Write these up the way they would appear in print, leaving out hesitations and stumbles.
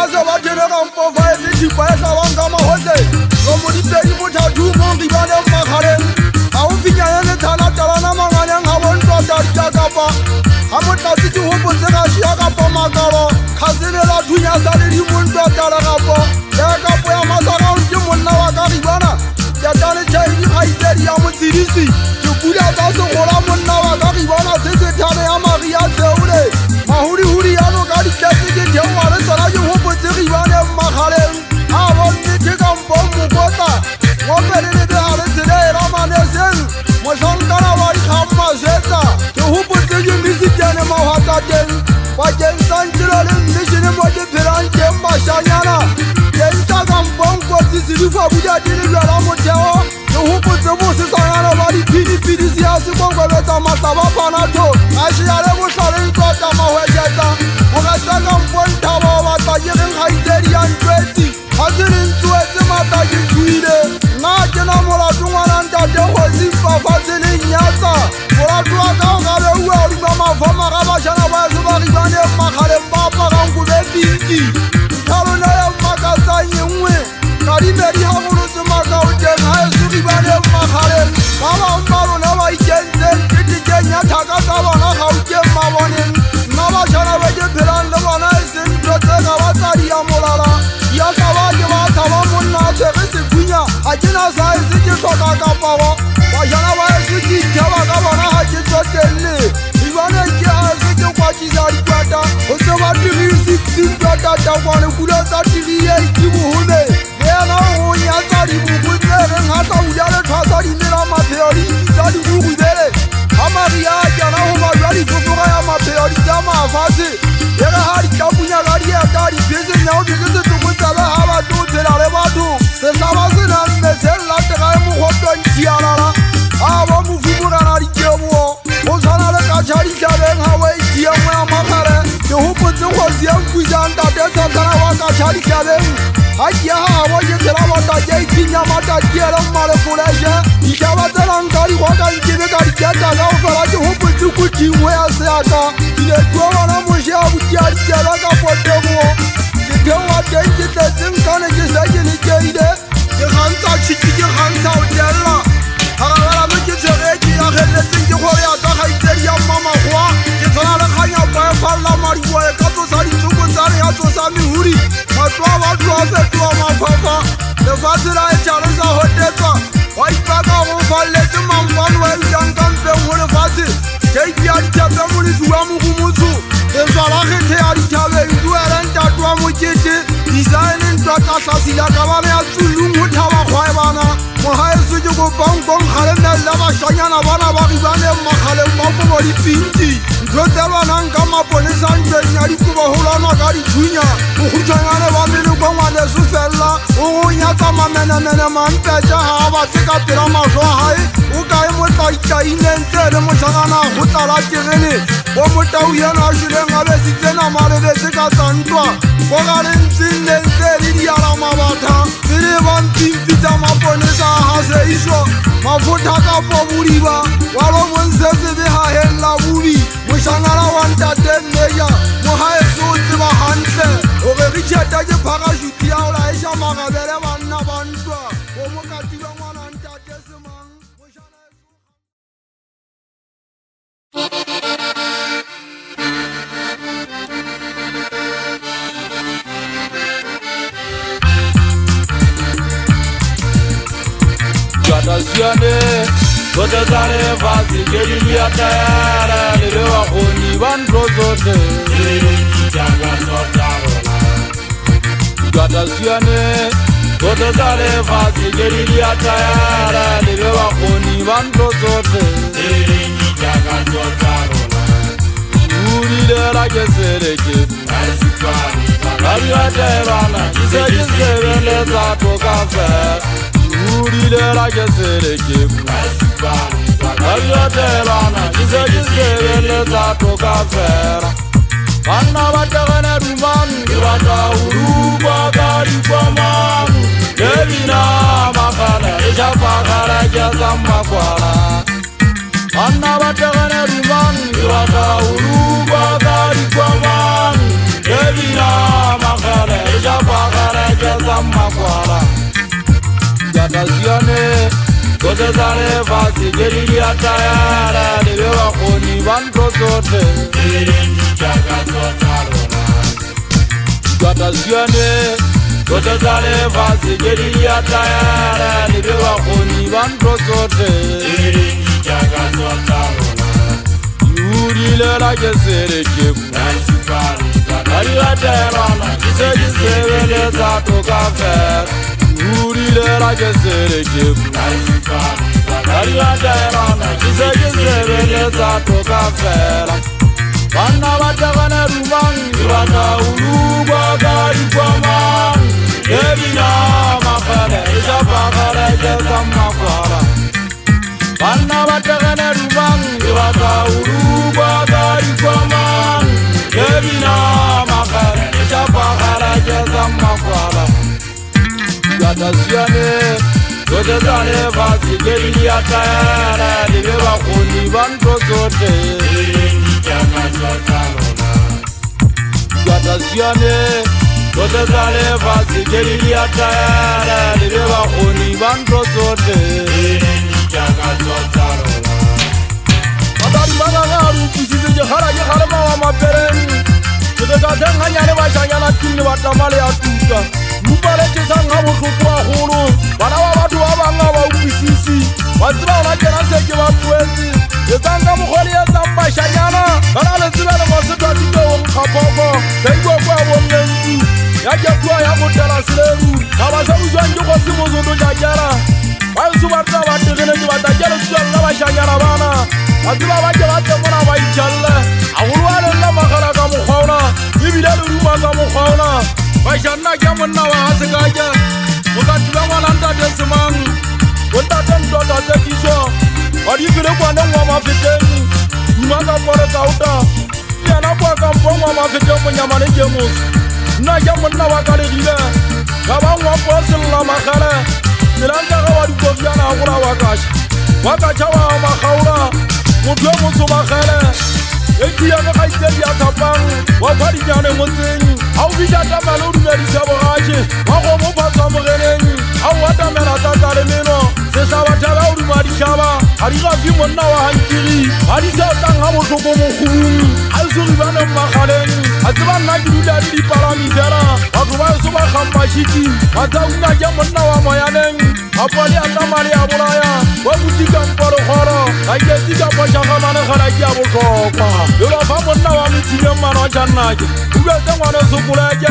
se va tener un peu faire des petits pas ça va comme hose comme on dit pays pour ta tout monde qui va le makare a on finit à ne tana tana manganya ngabon to ta kapa amo ta si tu hopo tsaka shia kapa makaro khazele la dunya sa le di mon to ta la kapa ya kapa ya masaka on di mon na wa ka ribana ya tane chai di haiteri ya mo tsirisi ke pula ta so gola mon na wa ka ribana se thane ya maria tseule mahuri huri ya no ka di tletse ke jewa re tsara yo hopo tse ribana makare a bon ke ka mpo mo kota mo pelele de hare tsele ra maneseng mo shankara wa di khamma zetsa ke hopo tse je misitane ma hata teng ba jeng sanjilo le mishine mo de perante mbashanyana yenta ka mpo ko tsisi fa buja di le la mo teo ke hopo tse mo se sangana ba di pidi sia se bongo betsa mataba pana to a shi ya le mo hlale ikota ma hwetsa mo ga sa ka mpo ntaba ba ta yeng haiteri ya ntwetsi hasirin tsuetse mata ke tsuile nna ke na molato ngwana ntate go se fafatseleng nyatsa molato wa ka o ka be ua o dima mafama ga bashana ba se ba ribane makgaleng ba aparang kobe pinki nthalona ya mmakatsang e nngwe ka dimedi ga golotse maka o teng ga e se ribane makgaleng ba bang ba rona ba ikentseng ketekeng ya thaka tsa bona gauteng maboneng nna bashana ba ke phelang le bona e seng ntho tse ka batsadi ya molala ya tlaba ke ba tshaba monna a tshwere sekhunya ga ke na sa e se ke tlhoka kapago bajana ba e se ke itheba ka bona ga ke tsotelle dibaneng ke a se ke kwatisa ditwata go se ba tiri 16 twatatagwane kula tsa tiri e ke bohome le ena go nyatsa dibuku tse reng ga tla uja le tlhwasa dimela mapheo di itsa dibugubele ga maria a jana go ba jwa difofoga ya mapheo di tsa mafatshe e re ga ditapunya ka dieta dibeseng ya go ke setokotsabe ga batho o tshela le batho setlaba se nang meseng latega e mogopeng tialala a bo mofumorana ditebogo go tshwana le katšha ditlhabeng ga wa itia ngwe ya makgare ke gopotse kgosi ya nkusang tate tsatsana wa katšha ditlhabeng ga kia gabo ke tshela batake ikinya matakiele mmalefoleshe ditlhaba tselang ka dikgokankebe ka diketa ka go fela ke gopotse kodingwe ya seaka dinetuo bona moše a botia ditsela ka potebogo ke wa teng ke tletseng kane ke se ke lekeile ke gantsa tšhiki ke gantsa o telela garagalame ke tshegetse ya kgeletseng ke gore ya tsa gaitsedi ya mmamagoa ke tshwana le kganya pa e falela madikoe ka tsosa ditsoko tsane ya tsosa mehuri matlo a batho a fetoa maphafa lefatshe la e tšhale sa hotetswa wa ipaka go faleletse mampane wa ebilang ka mpeng go lefatshe keipi ya ditšhape molediwa mogomotsho leswa la kgethe ya dithabeng dueleng tatoa mokete disaeneng twatlasasila ka bana ya tsulung go thaba kgwaebana mogaeso ke kopangkong kgalemela bašanyana bana ba ribaneng makgaleng ba kobo dipinti ntho tse banang ka maponesanteng ya dikobagolwana ka dithunya bokgutshwanyane ba melekongwaneso felela o go nyatsa mamenemene mampetša ga batse ka pela mašo a gae o kae motlaitlaineng tse le mošakana go tlala terene bo motau yena a šileng a besitsena malebetse ka tsantwa go galentsenneng tse le dialamabatha pele bampimpi tsa maponesa a ga seišwa mafotha ka po bodiba wa lomongse sebe ga helela bobi mošangana wa ntateng meja mogaeso o tseba gantle gore re tšheta ke pharašuti ya go laeša magabele banna ba ntwa go mokatiba ngwana ntate semang Atasiane, sote zane fasi kedi liatere, lele wakoni bandro sote. Atasiane, sote zane fasi kedi liatere, lele wakoni bandro sote. Uri de la kesere kebu, abiaterana, kise le zato kafe. Uri de la kesere kebu Ayotelana kise le zato kafera Anna bategene ruman Kirata uruba gari kwa manu Devina makana Isha pakara jazamba kwala Anna bategene ruman Kirata uruba gari kwa manu Devina makana Sione, Kota Zale Fasi, Geri Atayara, the Beba Koni, Van Prosote, Kota Sione, Kota Zale Fasi, Geri Atayara, the Beba Koni, Van Prosote, Yuri la Gesere Kim, Ariatera, Kisses, Sato Cafe. Uri le la gesere kim Ariatera, Kisses, Sato Cafe. Bana batagana rumang, Irata Uruba Gari Kwamang, Evina Makare, Japakare, Jamakwara. Bana batagana rumang, Irata Uruba Gari Kwamang, Evina Makare, Japakare, Jamakwara. Kota Sione, Kota Zale Fasi, Geri Atayara, the Beba Koni, Van Prosote. Kota Sione, Kota Zale Fasi, Geri Atayara, the Beba Koni, Van Prosote. Atari Mangaru, Kisi Jahara Mama Peren, to the Gazan Bashayana Kini Watamale Atuka. Mupale chesanga mukwa huru banawa watu abanga ba ubisisi wazira na jana seke ba kwezi yesanga mukholi yazamba shanyana balale zibele mositwa tiko khapoko sengwa kwa wongenzi yaje kwa yakutela sileru abasabuza njoko simuzo ndo jajara bayusubarta bategene jibatajela tsalla bashanyana bana wazira baje batemona bayichalle awulwane na makala ka mukhona ibile ruma ka mukhona Bashana Yamana Hasagaja, Mukatlanga Desimang, Wotatan Dota Tekisho, or if you look on the Wama Fitem, Maka Poracauta, Yanaka Poma Fitem Yamanajamus, Nayamana Wakarida, Kabawa Person Lamakara, Nilanga Koviana Wakash, Wakachawa Makaura, Mutomo Sumakara. Etiana Kaiseria Tapang, Wapariana Mutin, how we got a balloon very sabotage, Wahomo Pasamaren, how Watamana Tataremino, Sesawatara Marishava, Ariga Fimonawa Hankiri, Arisa Tangamo Sokomo, Alzurivana Maharen, Azman Nagudi Paramizera, Agua Suba Kampashiki, Atauna Yamanawa Mayanen, Apalia Tamaria Buraya, Wabutika Porohoro, I get the Pashamana Harayabo. You have found now I'm in your man on Janaki. You got someone else who could have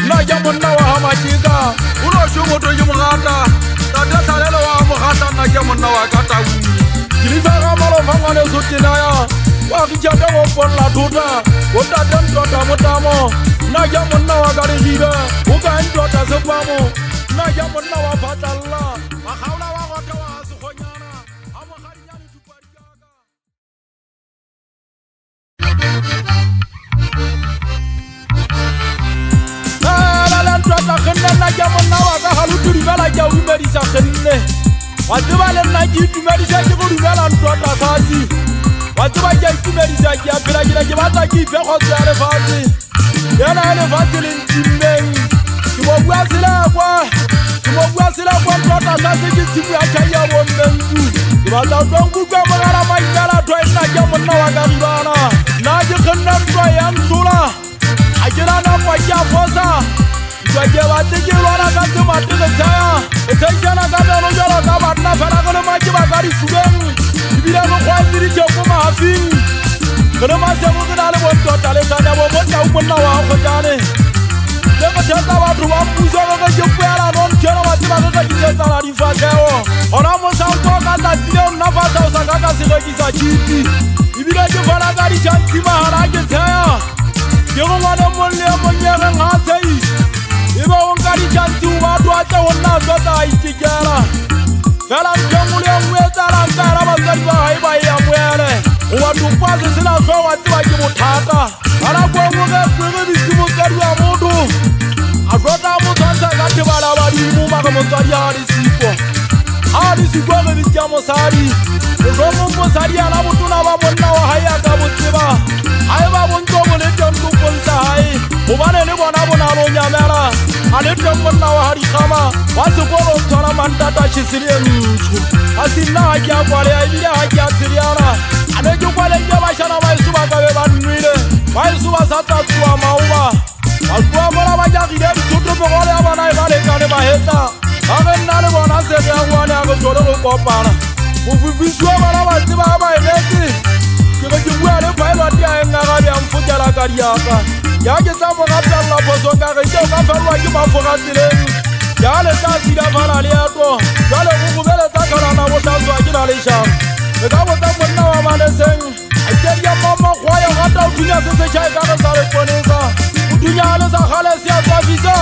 Najaman now Hamachika. Who knows you go to Yumata? That's a little Hamata Najaman now I got a win. Kilizamalo Hamana Sutinaya. Wakijata for La Tuta. What I done got a Motamo. Najaman now I got a leader. Who can got as a Pamo. Najaman now a Patala. Mahala Watawa Suhonyana. Na jamon na wa halu turi bala jawu meri sa khenne wajba le na ji tu meri sa ko ru bala ndo ta fasi wajba ja tu meri sa ja bela jira jaba ta ki fe ko sa le fasi yana le fasi lin timben ki mo gwasila kwa ndo ta sa se ji ti ya cha ya wo mengu ki ba ta dongu gwa magara ma ngara to na jamon na wa ga bana na ji khannan to yan sura ajira na kwa ja fosa Jawa tiki wana kasi matike chaya Etejana kabeno jolo kabatna Fena maji bakari sugen Ibira kwa ndiri choko mahafin Kena masemu kinale bonto Tale kanya bomonta upona wa kujane Leko chata watu wa mpuzo Kaka jepera non kero matima Kaka jiseta la rifakeo Ona mosa utoka tatile Unafata usakaka sike kisa chiti Ibira jefana kari chanti Maharage chaya Yego wana mwole Monyere ngatei Iba wangari chantu watu acha wana zota itikera Kala mjanguli ya mweta la nkara Mazari wa haiba ya mwere Watu pasi sila so watu wa jimutata Kala kwa mwege kwege visimu kari ya mudu Azota mutanta kati bala wadi Mumaka mutari hari sipo Hari sipo ke visya musari Uzomu musari ala mutu na wabona wa haya kabutiba Haiba wunko mulete mtu kulsa hai Ubane ni wana wana lo nyamera Ale tembo na wa hari kama wa sekolo tsona mantata tshitsile mtsho a sina ha ke a kwale a ile ha ke a tsiriana ane ke kwale ke ba shana ba isu ba ka be ba nwile ba isu ba sa tsatswa mauba ba kwa mola ba ja gile dithuto go le ya bana ba le ka le ba hetla ha re nna le bona se ya ngwane a go tsole go kopana go fifiswa bana ba tseba ba eletse ke be ke bua le pilot ya enga ga ya mfutela ka diaka ya ke tsa mo ga plana boso ka ge ke ka felwa ke mafoga tseleng ya le tsa sida fana le ato ya le go bele tsa kana na bo tsatswa ke na le shang le ka botsa monna wa maleseng a ke ya mama go ya ga ta dunya se se tshai ka ga sa le ponesa dunya le sa khale se ya tswa visa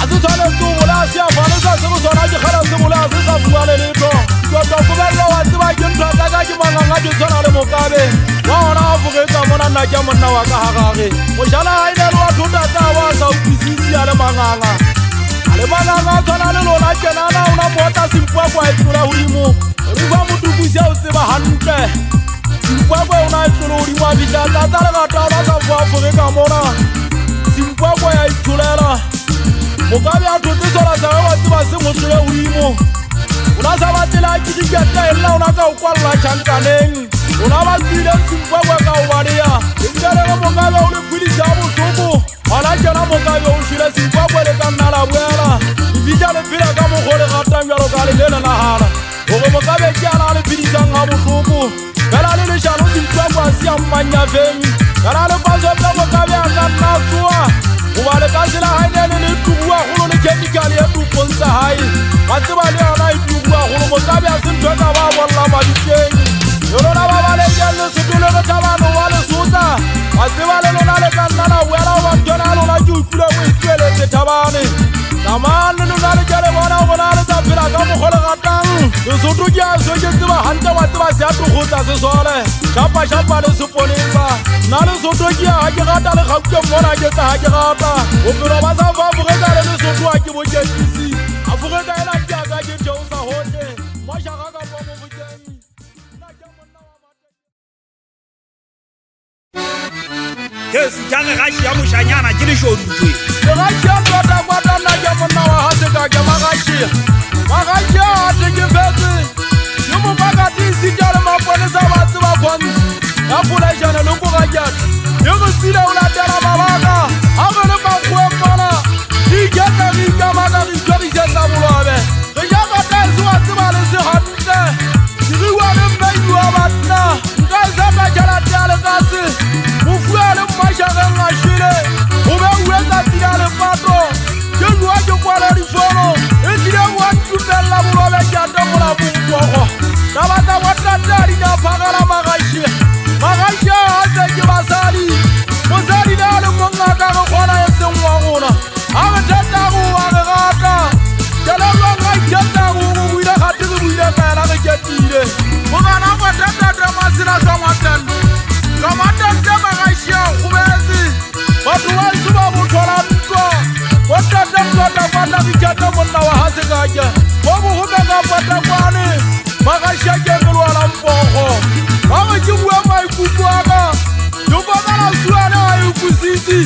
a se tsana tu bola se ya fana sa se go tsona ke khala se bola se sa bua le letho go ta go ba wa tseba ke ntwa ka ga ke manganga ke tsona le mokabe wa ona a fugetsa mona nna ke monna wa ka ha gage mo jala ha ile wa thuta ta wa sa upisisi ya le manganga tsona le lona kena na una bota simpwa kwa itlola hodimo re ba motukusi a o tseba hantle simpwa kwa una itlola hodimo a bitla tata le gata ba sa bua fore ka mona simpwa kwa ya itlolela mokabe a thotse tsona sa ba tseba se motlole hodimo una sa ba tela ke diketa ella una ka o kwalla tjankaneng una ba tsile simpwa kwa ka o badia intele go mokabe o le philisa botloko ana kena mokabe o shile simpwa kwa le ka nna la buela ibija le pila ka mo gore gata mjalo ka le lena na hala go mokabe ke ana le phidisang ha botloko bela le jalo simpwa kwa sia mmanya femi kana le paso ka mokabe a ka nna tswa o ba le ka sela ha ne le tubua go le chemical ya tuponsa hai ba tseba le ana e tubua go mokabe a se ntwa ka ba bolla ba diteng yolo na ba ba le jalo se tule go tabano wa le suta ba tseba le lona le ka nna la buela ba tona lona ke utlwe go itlele te tabane tamane lona le jale bona bona le tsa phela ka mo gole gatang le soto ke a so ke tseba hanta ba tseba se a togotsa se sole shapa le seponesa na le soto ke a ke gata le gauke mona ke tsa ha ke gata o pero ba sa fa bogeka le soto a ke boketisi a bogeka ela ke a ka ke tshausa hotle mo shaga ka mo mo bokeni na ke monna wa mate Yesu jana gashi ya mushanyana ke le shodutwe le gashi ya tota kwata na ke monna wa ha se ka ke magashi a te ke fetse yo mo baka tisi jalo mapone sa ba tseba bonzi ya pula jana lo go ga jana yo go tsila o la tela mabaka a go le ba go mona di jana ri ka maga ri tori se sa bolobe re ja ba ta zwa tseba le se hantle di wa le mmeyu wa batna nka za ba jala tela ka se mo fua le mashaka ngashile o be o etsa tila le patro ke lwa ke kwala di fono e dire wa tubella bolobe ja ta mola bungoko ta ba ta wa tata di na phagala magashi a tse ke basadi mosadi le le monga ka go khona e seng wa rona a re tata go wa re gata tela lwa ga tata go go buile ga tse buile ka la re ketile mo gana go tata masina sa ngwatan ka matata magashi a go betse batho ba se ba mo thola ntwa go tata kwa ta bitata monna wa ha se ka ja go go go ka pata kwane magashi a ke go lwa mpogo ba go ke bua mai kukwaka yo ba la suana ai kusisi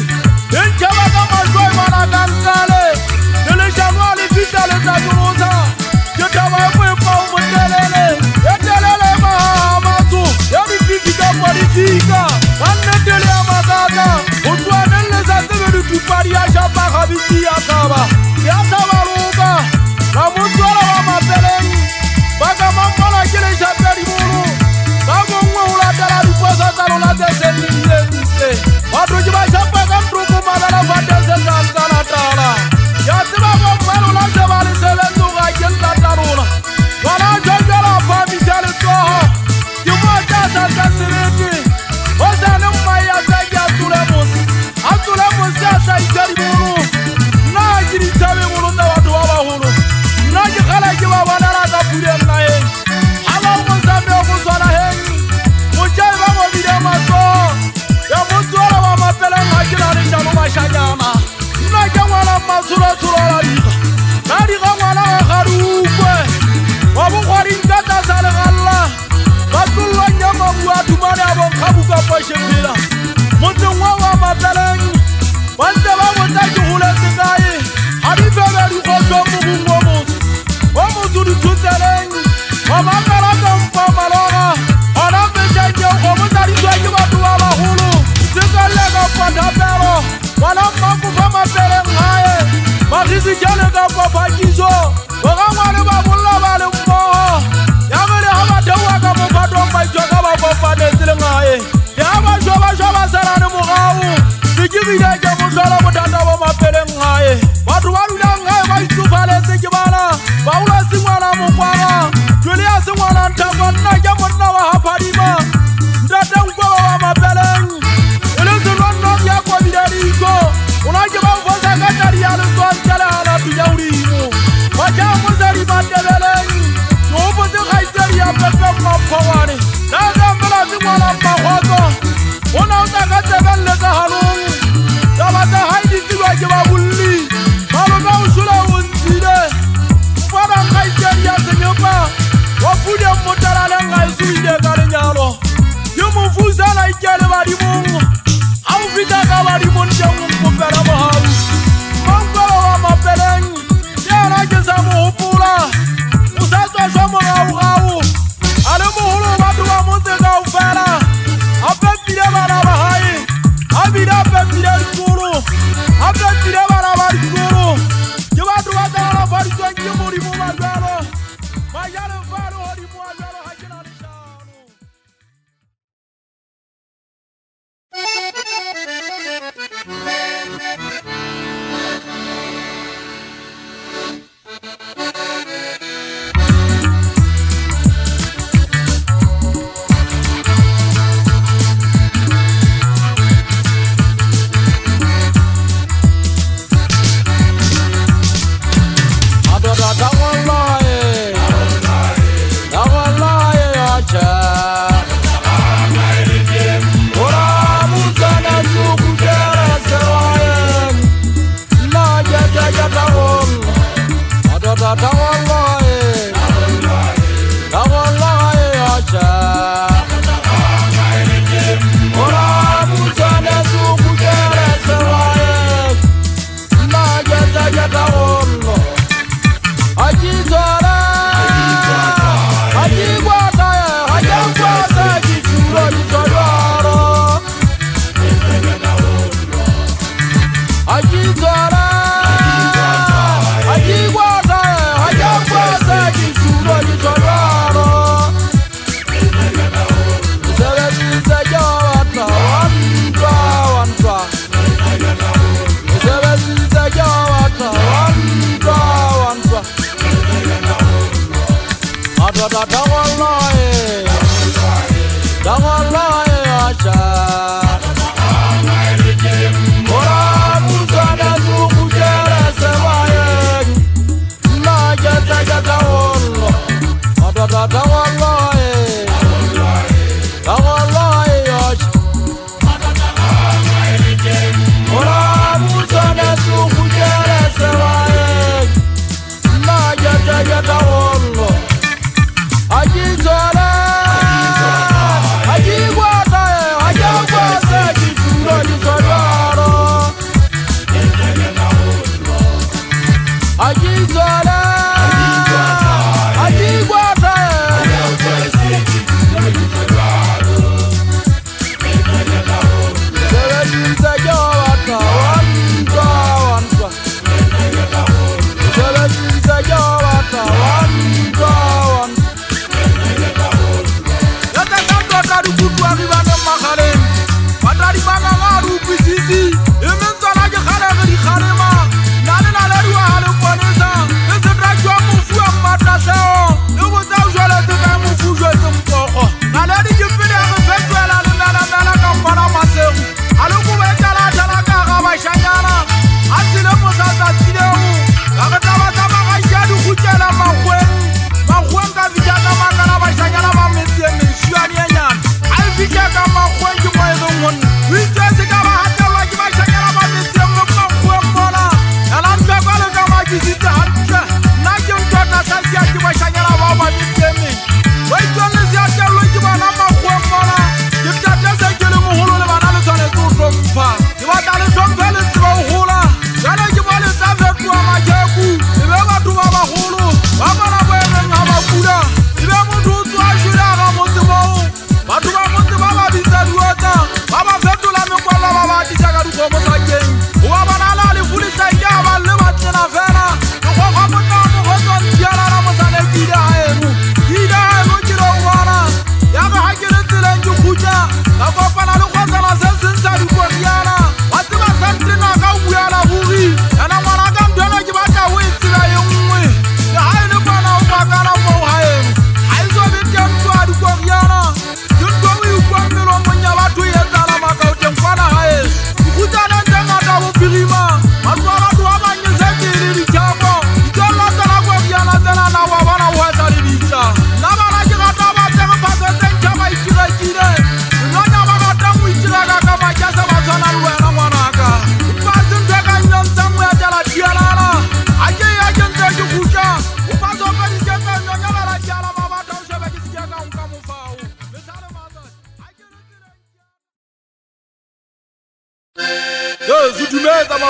en chaba ka mazoi mana kankale le jamwa le vita le tabuza yo taba mo pa mo telele ma matu ya ni fizika politika anne tele amagaka utwana le za tebe du pari ya chapa habiti ya kaba ya tabaruka na mutwala wa mapeleng baga mamala kile chapeli muru bago ngwa dala di posa talo la tese nile watu jiba chapa kamtruku madala fatese kankana tala ya tiba mwelo la sebali sebendu ga jenta taruna wala jojala fami sele toho yumo jasa tasiriti osane maya tagi atule musi asa iseri muru na jiri tabi muru na watu waba hulu na jikala jiba wadala ka pure na hengi hawa umusambi okuswana hengi mujai bango bide maso ya mutuala wa mapele ngakila ni shanu mashanyana na jangwala masura la liga na liga ngwala wa kharukwe wabu kwari nkata sale galla batulwa nyama buatu mane abo kabuka pashembila mutu wa mapele wante ba mutaki hule sikai hadi febe di koso tata wa mapele ngae batho ba dula ngae ba itsofaletse ke bana ba ula sengwana mokwala jwele ya sengwana ntaba nna ke monna wa haphadima ntate nkwa wa mapeleng ele selwanno ya kwa bidaliko ona ke ba fosa ka tadi ya le tswantele ala tuya ulimo ba ja mo sari matebeleng no botse gaitseri ya pepe maphawane na ka mbela sengwana mahwatso ona o ka tsebelle ka halong da ba ta haidi tsilwa ke ba bulli ba lo ka o shula o ntsile fara gaitseri ya senyopa wa fude motala le ngai suile ka lenyalo yo mo fusa la ikele ba dimong au fita ka ba dimong jang mo pera mo hau mangwa wa mapeleng ya ra ke sa mo hopola o sa tswa jwa mo gau ale mo holo batho ba mo tse ka o fela a pepile bana ba hae a bida pepile dikolo a pepile bana ba dikolo ke batho ba tsala ba ditswang ke modimo ba jalo ba jalo falo hodimo wa jalo ha ke na le shano I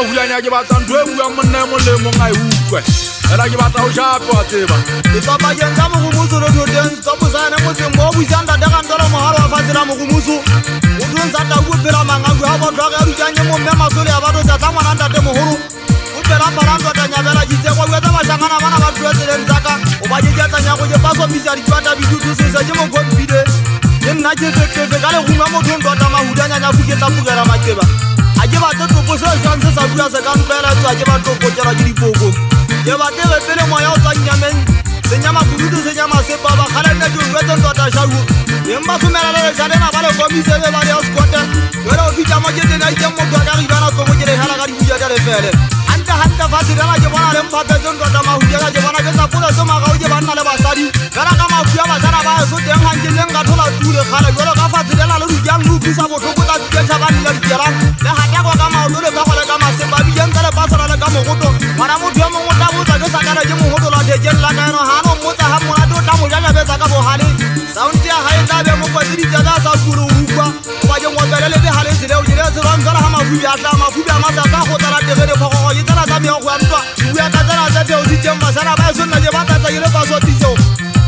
mahulanya ke batla ntho e buang monna e molemo nga e utlwe ela ke batla o shape wa tseba dipapajeng tsa mogumuso le doteng tsa bosane motseng mo o buisang tatekantolo mogalo wa fatshe la mogumuso o thontsha tau o phela mangaku ga batho a ge a dutanye momme masole ya batho tsa tla ngwana ntate mogolo o phela phalantwatanyabela ditseko o etsa mašangana bana ba thuwe tseleng tsaka o ba jetjatsanyako ke pasomisa ditwata bidutosese ke mokompile le nna ke fefefe ka leguma mothong tota mahudanyanya fuketla pukela makeba a ke bate topo se jang se sa bua se ka ntloela tswa ke ba topokelwa ke dipoko ke bate repele moya o tswang nyameng senyama kududu senyama sepaba kgalenne ke uetse tota šau eng ba somela le lejalena ba le komisebe ba le ya sekote jale o fitša moketena ikeng motho a ka ribana tlomo ke lehela ka dibuja ka lefele hante fatsirela ke bona le mphaphetseng tota mahudela ke bona ke sa poletse magao ke banna le basadi fela ka mafu ya basana ba eso teng gankeleng ka thola tule kgale jalo ka fatsirela le rujang le utlwisa botlhoko tsa diketšhabane le dikelang le gatako ka maoto le kagole ka masepa bijeng ka lepasela le ka mogoto ngwana motho yo mongwe tla botsa ke sakana ke mogoto la thekeng la kaeno ga ano mmotsa ga monate o tla mojajabetsa ka bogale saunte ya gae tla be mokwetse ditsebe a sa kule o ukwa o bakeng opele le begale tsele o jeletshelwang fela ga mafubi a tla mafubi a masaka go tsala tegele kgogogo ke tsela tsa meago ya ntwa bua ka tsela tse theositseng basana ba esonna ke batatsa ke le pasotiso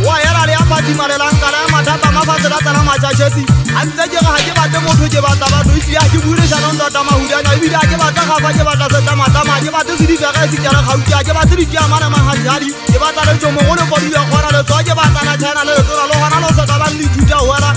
wa hela le ya phatimarelang ka la ya mathata mafatshe la tsala matšatšhetsi a ntse ke ga ke bate motho ke batla batho efile a ke builešanong tota mahudanya ebile a ke batla gafa ke batla setamatama ke bate sedifega e sekere gauti a ke bate dikiamane magadihadi ke batla letso mongwe le kodile kgona letsoa ke batla na china le letona le gona le o seka bang le ithuta wela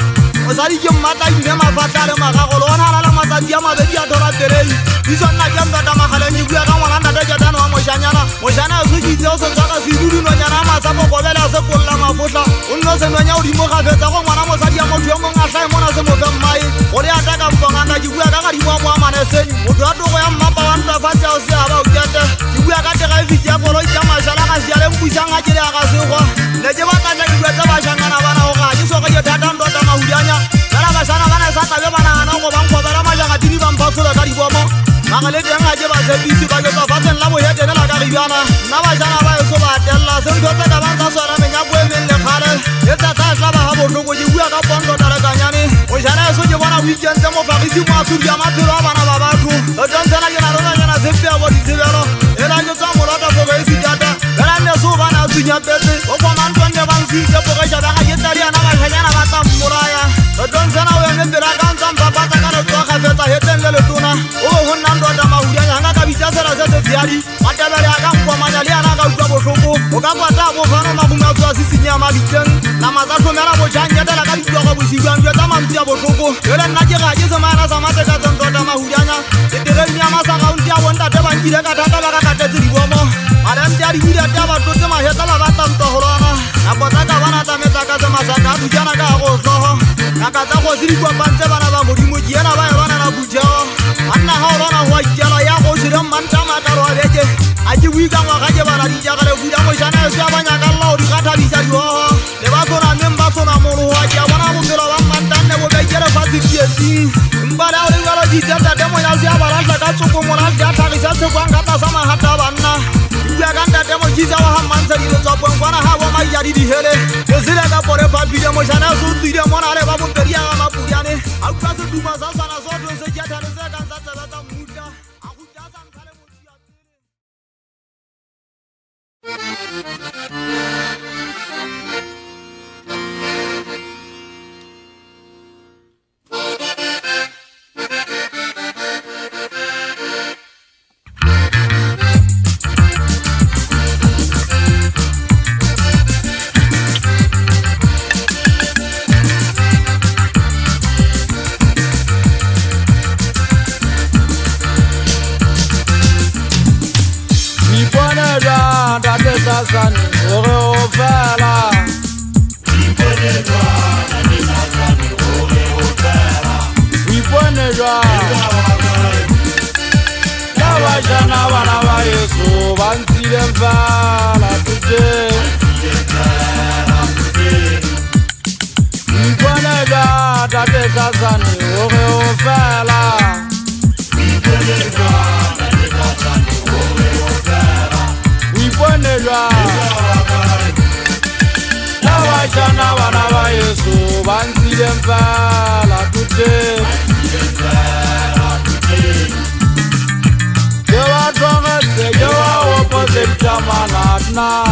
mosadi ke mmata ine mafatla le magago le gona ala le matsatsi a mabedi a thola telei disonna ke ntota magaleng e bua ka ngwana ntate ketano wa mošanyana mošana e sokitse o sentsaka sedudunonyana a matsapo kobele a se kolola mafotla o nno senonya odimo gafetsa go ngwana mosadi ya motho yo mongwe a tlae mona se mofe mmae go le ata ka mponganga ke bua ka gadimo a mo amaneseng motho a togo ya mmapa wa ntlafatse ao se aba okete ke bua ka tega e fiti ya koloi ka mašala ga sia le mpuisang a kele a ga segwa ne ke batlatla ke bua tse bašangana bana go ga ke soge ke thata ntota mahudanya fela bašana bana sa tlabe banagana go bankgobela majagatini bamphatsole ka dibomo magale teng a ke batshepisi ba ke tsafatseng la bohetene la ka ribjana nna bašana ba eso ba atelela sentho tse ka bang tsa sona menyako e meng le kgale e tsatsa tla ba ga botlhoko ke bua ka pontotalekanyane mošana eso ke bona weekendse mofagisi mo asudi ya maphelo a bana ba batho etontsena ke na lolanyana tsepea bo ditshebelo e la ke tswa molata fogo e setata fela nneso bana a tsunyapetse o komantonne bansitse pogešabaga ke tadiana bašanyana ba tsa mmolaya etontsena o eme pela ka ntsampapatsa ka letsoa kgafetsa heteng le letona o be go nna ntota mahudanya ga ka bitsa sela se setsiadi matebele a ka nkomanya le yana ka utlwa botlhoko o ka kwata bofano magume a tswa sesinya mabitleng nama tsa tlhomela bojangedela ka ditlogo bosibuang jwa tsa mantsi ya botlhoko jole nna ke ga ke semayana sa matekatseng tota mahudanya ketereng ya masagaunti a bontate bankile ka thata ba ka katetse dibomo malente a dibulete a batlotse mahetela ba tantogolwana nako tsa ka bana tsa metlakatse masaka a dujana ka go tlogo ngaka tsa kgosi dikopantse bana ba modimo ke ena ba e banana bujeo banna ga o lona go ikela ya go sireng mantamakaro a beke a ke bui ka ngwaga ke bana dijakale buda mošana e se a banyakalela o dikgathabisa diogo le ba tsona meng ba tsona mologoa ke a bona bophelo ba mmantanne bobekele fatsetietsing mpa le ao le bjalo ditsetate moya se a balatla ka tsoko molatse a tlhagisa tshekwang ka tlasa magata a banna bua ka ntate mokisa wa ga mmantsha diletswapong kwana ga bo maijadi dihele e sele ka pore papile mošana e se o tswile mona le ba bopedi ya ga mapodiane a utlwa seduma sa tshwana se otlong se keathale se kang sa tsebe tsa mmutla a gutla a santlhale motho Sasane, ore o fela. Wipone jwa. La wajana wana wa Yesu, bansile mfala tute. Wipone jwa, tate sasane, ore o fela. Wipone jwa, tate sasane, ore o fela. Wipone jwa. La wajana wana wa Yesu, bansile mfala tute. na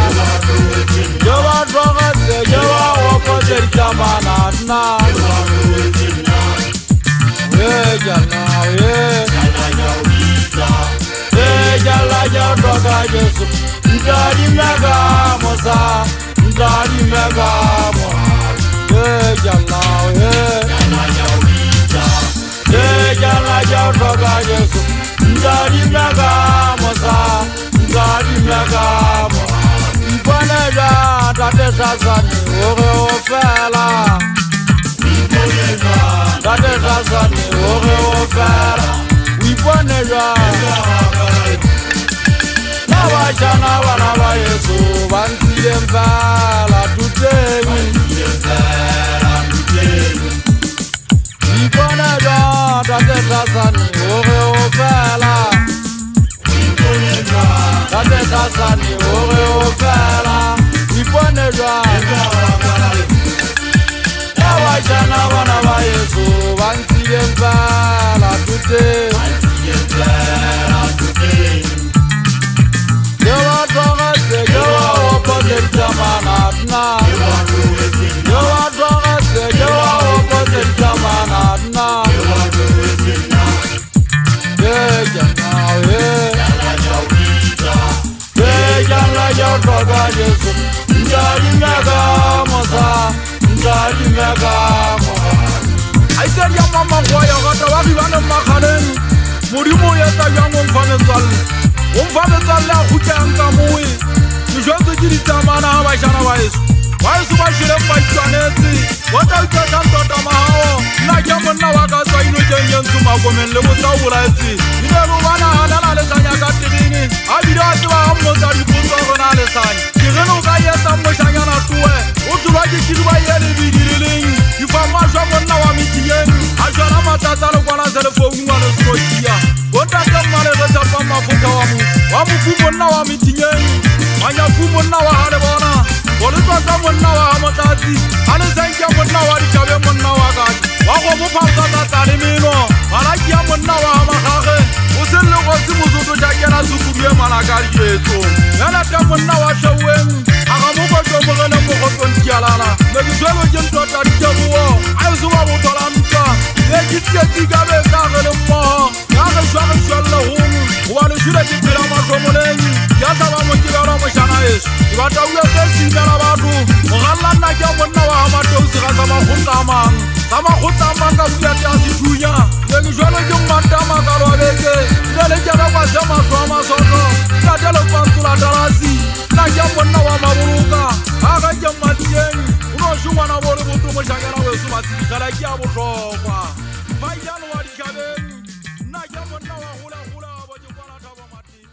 yo ba drogetse yo ba opose jamana na jala jala ya droga Yesu ndari mega mosa ndari mega mo jala jala ya droga Yesu ndari mega mosa ndari mega mo ibone ja tate sasani ore ofela tate sasani ore ofela ibone ja Nawajana wana wa Yesu Banzile mbala tutemi Ibone ja tate sasani ore ofela tate sasani ore ofela Ibone ja Nawajana wana wa Yesu Banzile mbala tutemi Yewa drogetse, yewa opose jamana na Yewa drogetse, yewa opose jamana na Jala ya droga Yesu Ndari mega mosa Ndari mega mosa Aisel ya mama kwa ya gata wakibane makhaleni Murimu yeta yangu mfane zali Umfane zali akujenga mui Nishozu jiri tamana hawa ishana wa Yesu Wa Yesu bashire mbaitwanezi Wata uchaka mtota mahao Na jamu na wakasa inu jenye nsuma Gomenle musa ulaisi Nidelu wana hadana lesanya katirini Abide wasiwa hamosa ripusoro na lesanya Kiginu kayesa mshanya na tuwe Utulwaji kiruwa yeli bidiriling Ifama shwa mna wa mitiyeni Ashwana matatalo kwa nasele fogu wana sukotia Wata kamale resa pama fuka wamu na wa mitiyeni Anya fumo na wa halebona Wolitwa kamo na wa hamotati Ane senkia mna wa rikabe mna wa kati Wako mupanga tatali mino Malakia mna wa hamakake Usili wasi muzudu chakena sukurie manakari yeto Yana kamo na wa shawemi Akamuko jomugene mukotoni kialana Nekijwelo jentota rijabuwa Ayusuwa butola mka Nekitie jigabe kakele mmoho Yake shwake shwele humu Wani shule jipira makomunenyi Yasa wa mkibero mshana Yesu Ibata uye kesi ngana batu Mughala na kia mwana wa hamate usika sama khuntaman Sama khuntaman ka buyati asitunya Nekijwelo jumantama karwa beke Ndele jaga kwa sema swama soto Ndele pantula darasi Na kia mwana wa maburuka Haka jamatiyeni Unoshuwa na bole butu mshangana wesu matiri Kala kia bushokwa Vaijanu wadi kabeni Na kia mwana wa hula hula Wajibwana taba matiti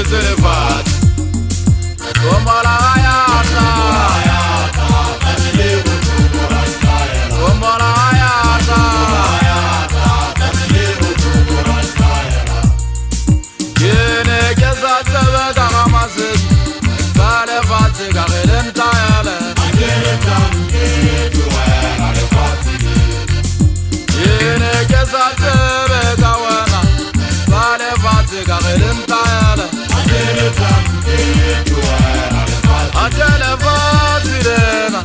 Jezelefat Tombalayata Tombalayata Yene Gezatebe Karamazin Kalefati Karelen Tayale Yene Gezatebe Kawana Kalefati Karelen Tayale Adele Vasilena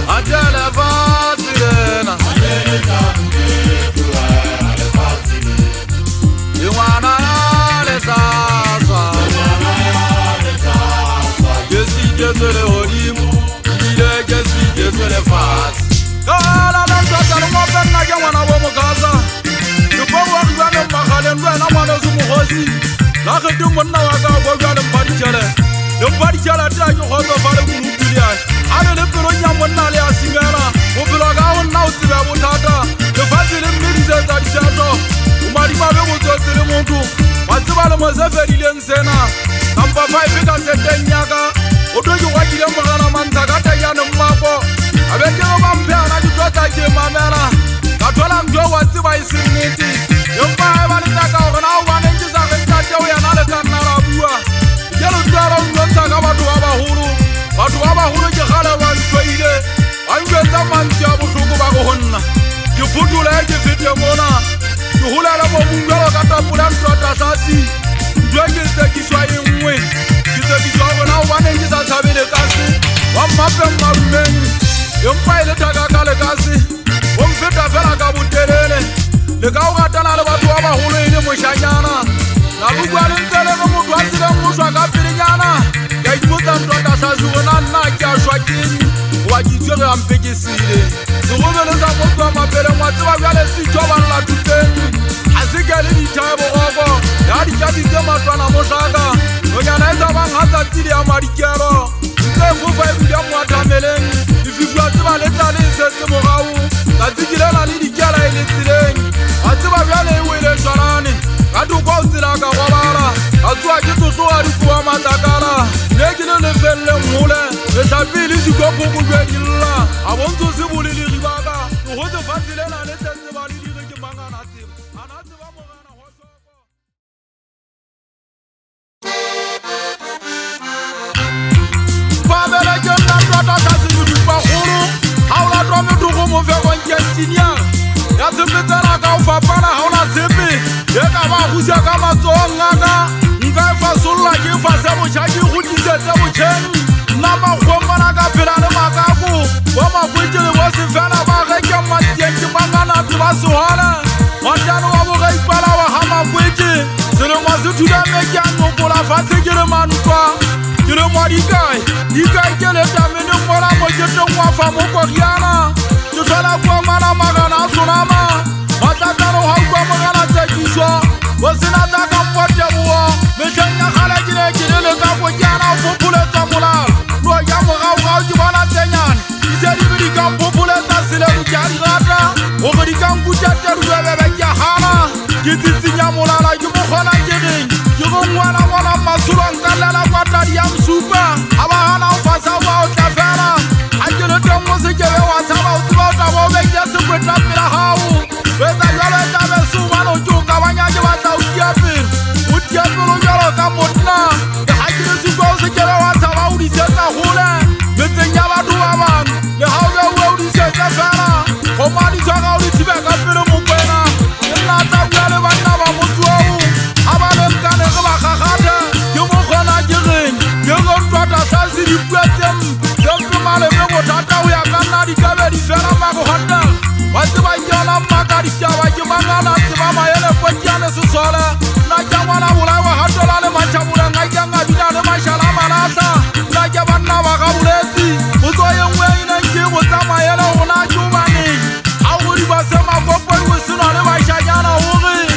Adele Vasilena Iwana le sasa Jesi Jesele Hodimu Ile Jesi Jesele Fas Kala Nantata Lumopen na Yawana Womokaza Yubawa Kwana Makale Ndwe na Mwana Zumuhosi Lake Dumona Waka Wogana Mbadichere Mbadichere Tia Yuhozo Fale Kurubiliash Ale Lepiro Nyamona Le Asimera Ubiloga Wona Utibe Wutata Nefazile Mirize Zadisazo Umariba Bebuzo Sile Muntu Mazibale Mozeferi Lensena Namba 5 Ika Sete Nyaka Odoju Wajile Mbagana Manzagata Yane Mwapo Abekero Bampea Na Jutota Ike Mamera Katola Mjo Waziba Isimniti Yomba Eba Nitaka Ogana Wane Njiza Kentate Uya Nale Kanara Bua Yelu Tuara Ungonsa Kabatu Waba Huru Batu Waba Huru Jekhala Wantoide Angeza Mantia Bushuku Bako Honna Yufutu Leje Fite Mona Yuhula Labo Mungalo Kata Pulan Tuata Sasi Ndwege Kiswa Yemwe Kiswa Ogana Wane Njiza Tabile Kasi Wamape Marumeni Yomba Ile Takakale Kasi Wamfita Fela Kabuterele Lekaugatana le batho ba baholo ile moshanyana la bugwa le ntele no motho a tsile motho a ka pelenyana ya itbotsa ntota sa zona nna ke a shwa keng wa ditse ga mpekesile go bele sa motho a mapele mwa tseba bjale sitho ba la tuteng a se ke le dithabo gogo ya di ka ditse matwana moshaka o nyana etsa bang ha tsa tsile ya madikero ntse fufa e bile mwa tameleng dififwa tseba le tla le setse mogau la tsikirela le dikela ile tsileng Atiba vyale uwele sharani Katu kwa usila kakwabara Atua kitu tuwa rikuwa matakara Negine nefele mule Neshabili zikopu kugwegila Abonzo zibuli li ribaka Uhoze fasile na netenze bali li rekimanga natim Anatiba mogana hoshoko Pamela jemna mrata kasi yudupa huru Haula drome duku move kwenye chinya Ya zembetela ka ufapana hauna zepe Yeka ba husia kama zongaga Nga fasula ki fasebo chaki khudise tebo cheni Nama khomana ka pelane makaku Wama kwetele wasi fela ba reke matienki mangana tuba suhala Mandano wa boga ikpala wa hama kwete Sele mwasi tuda meki anoko la fase kele manukwa Kele mwa dikai kele tamene mwala mojete mwafa moko kiana Tusala kwa mana magana sunama Matakano haukwa magana tekiswa Wasina taka mpote buwa Meshenya khale jine kinele kapo jana Fupule tamulal Nwa yamu gau jibana tenyan Iseri birika mpupule tasile Rujari gata Ogirika mkuchate ruwebebe jahana Kititi nyamulala yumukhona jiring Yugo mwana mwana masuro Nkalela kwa tari ya msupa Abahana ufasa wa utafera Ajele temuzi jewe wasaba utiba utabo Bejesi kwetapira hau Weta yolo etabe sumano Juka wanyaji wata utiapir Utiapir uyolo kamutna Yahajiri sukwa usijewe wasaba Udiseta hule Mete nyaba duwaban Yahauge uwe udiseta fera Komani soka uditibe kapire mukwena Ina tabiale wanaba mutuau Abale mkane kuba kakate Yumukhona jirin Yengon tuata sasi dipwetem Yempi male mego tata uya kanna dikabe difera mako handa Wasiba yala maka dikyawa jimangana Siba mayele fwetiane susole Naja wana ulawa hatolale machabule Naja ngabidane mashala malasa Naja banna wakabulezi Uzoye mwe inenji Usama yele unajumani Awuri basema popo Usunale maishanyana uri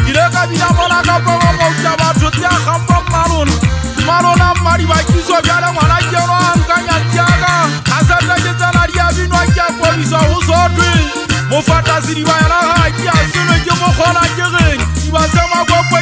Ileka bida mona kapomo Mokjaba tutia kampo marun Maruna mariba kiso vyale mwana jeno Ankanya tiaga Asata jitana dia binwa kia Polisa usodwi Mufata ziriba yana haji Asune jemo khona jiring Ibasema popo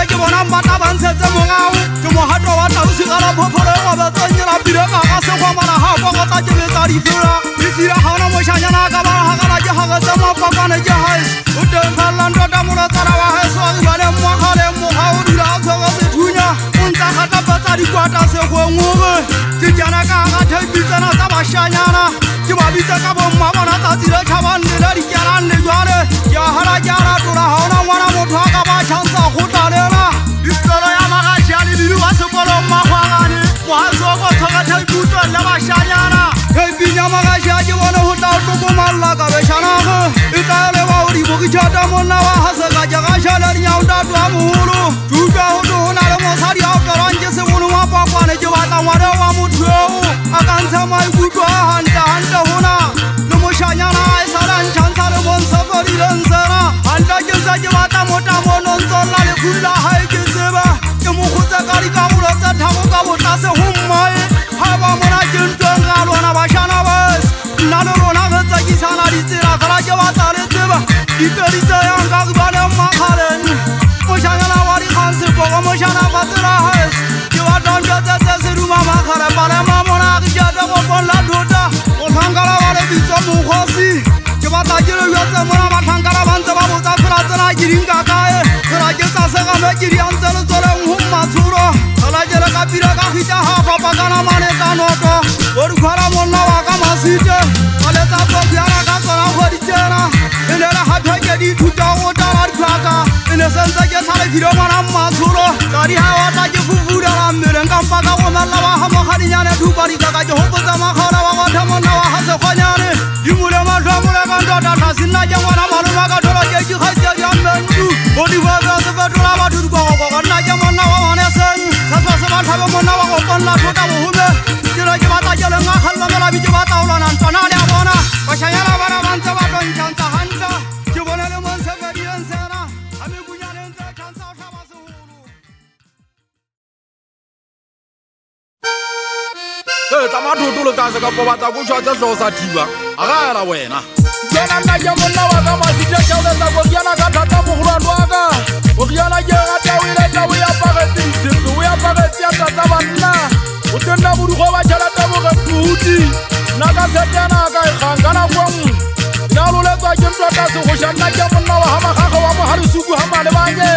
le ke bona mata ba ntshetse mongao ke mohato wa tausi ka la phofolo wa ba tsanyela pire ka ga se gomana ha go go tla ke betsa di fela di dira ha ona moshanyana ka ba ha ka la ke ha ga tsa mapakane ke ha o te falla ndota mo la tsara wa ha so ba le mo khale mo ha o dira go go se thunya o ntsa ga ta betsa di kwata se go ngwe ke jana ka ga thebitsana tsa bashanyana ke ba bitsa ka bo mma bona tsa tsile thabane le di kyaran le jwale ya hala jara tora ha ona ngwana motho ka ba chantsa go talela isolo ya magashani di ba se polo magwagane mo ha so go thoka thebutso le bashanyana ke binya magashi ke bona ho tla go malla ka be shanago e tla le ba o di boki chata monna wa ha se ga jaga shala ri nyau ta twa moholo tuka ho do na le mosadi a toranje se mono wa pakwane ke batla ngwana wa motho a ka ntsha maikutlo a hanta hona le moshanyana a sala ntshantsa le bonsa fori le ntsena hanta ke sa ke batla mota mono ntsolla le khula ha ke tseba ke mo khutsa ka di ka bolo tsa thabo ka botlase ho mmae ha ba mona ke ntong ga lona bashana bas nna le rona re tsa ke sana di tsela ka ke batla le tseba di pedi tsa yang ka ba le makgalen moshanyana wa di khanse go moshana ba tsela ha ke wa donja tsa se ruma makgale ba le mamona ke ja da go bolla tota o thangala wa le bitso mo khosi ke batla ke le yotse mona ba thangala ba ntse ba botsa fela tsena ke dinka kae fela ke tsa se ga me ke di antse le tsole ho matsuro ala jela ka pira ka khita ha papa kana mane ka noto o di khara monna wa ka masite ale tsa go biara ka tsona go di tsena ene la ha thake di thuta go ta wa tlaka ene sentse ke sale video mona matsuro ka di ha wa ta ke fufura la mmele nka mpaka go malla wa ha mo khadinyane thupa di ka ke ho botsa makhala wa go thamonna wa ha se khonyane di mule ma dhamule ka ndota thasina ke ngwana maluma ka thola ke ke khaitse di amentu o di ba ba se fetola ba thu go go nna ke monna wa mane sen sa sa se ba thabe monna wa go konna thota bo hume ke re ke batla ke le nga khalla mela bi ke batla o lana ntwana le a bona ba shanyana bana ba ntse ba tontsha hanta ke bona le mon se fedi ensena a me kunyane ntse tshantsa o hlaba se hulu tama thotolo ka se ka pobatsa go tshwatsa tlo sa thiba a ga yana wena jana nna ke monna wa ka masite ke o letsa go yana ka thata mogolwane wa ka o yana ke ga ta o ile ta o ya pagetse ditse o ya pagetse ya tata banna o tena bodugo ba tšhelete boge puti nna ka setena ka ikgang ka nakong ina lo letswa ke ntota segoša nna ke monna wa gamagage wa mogaresuku ga male banye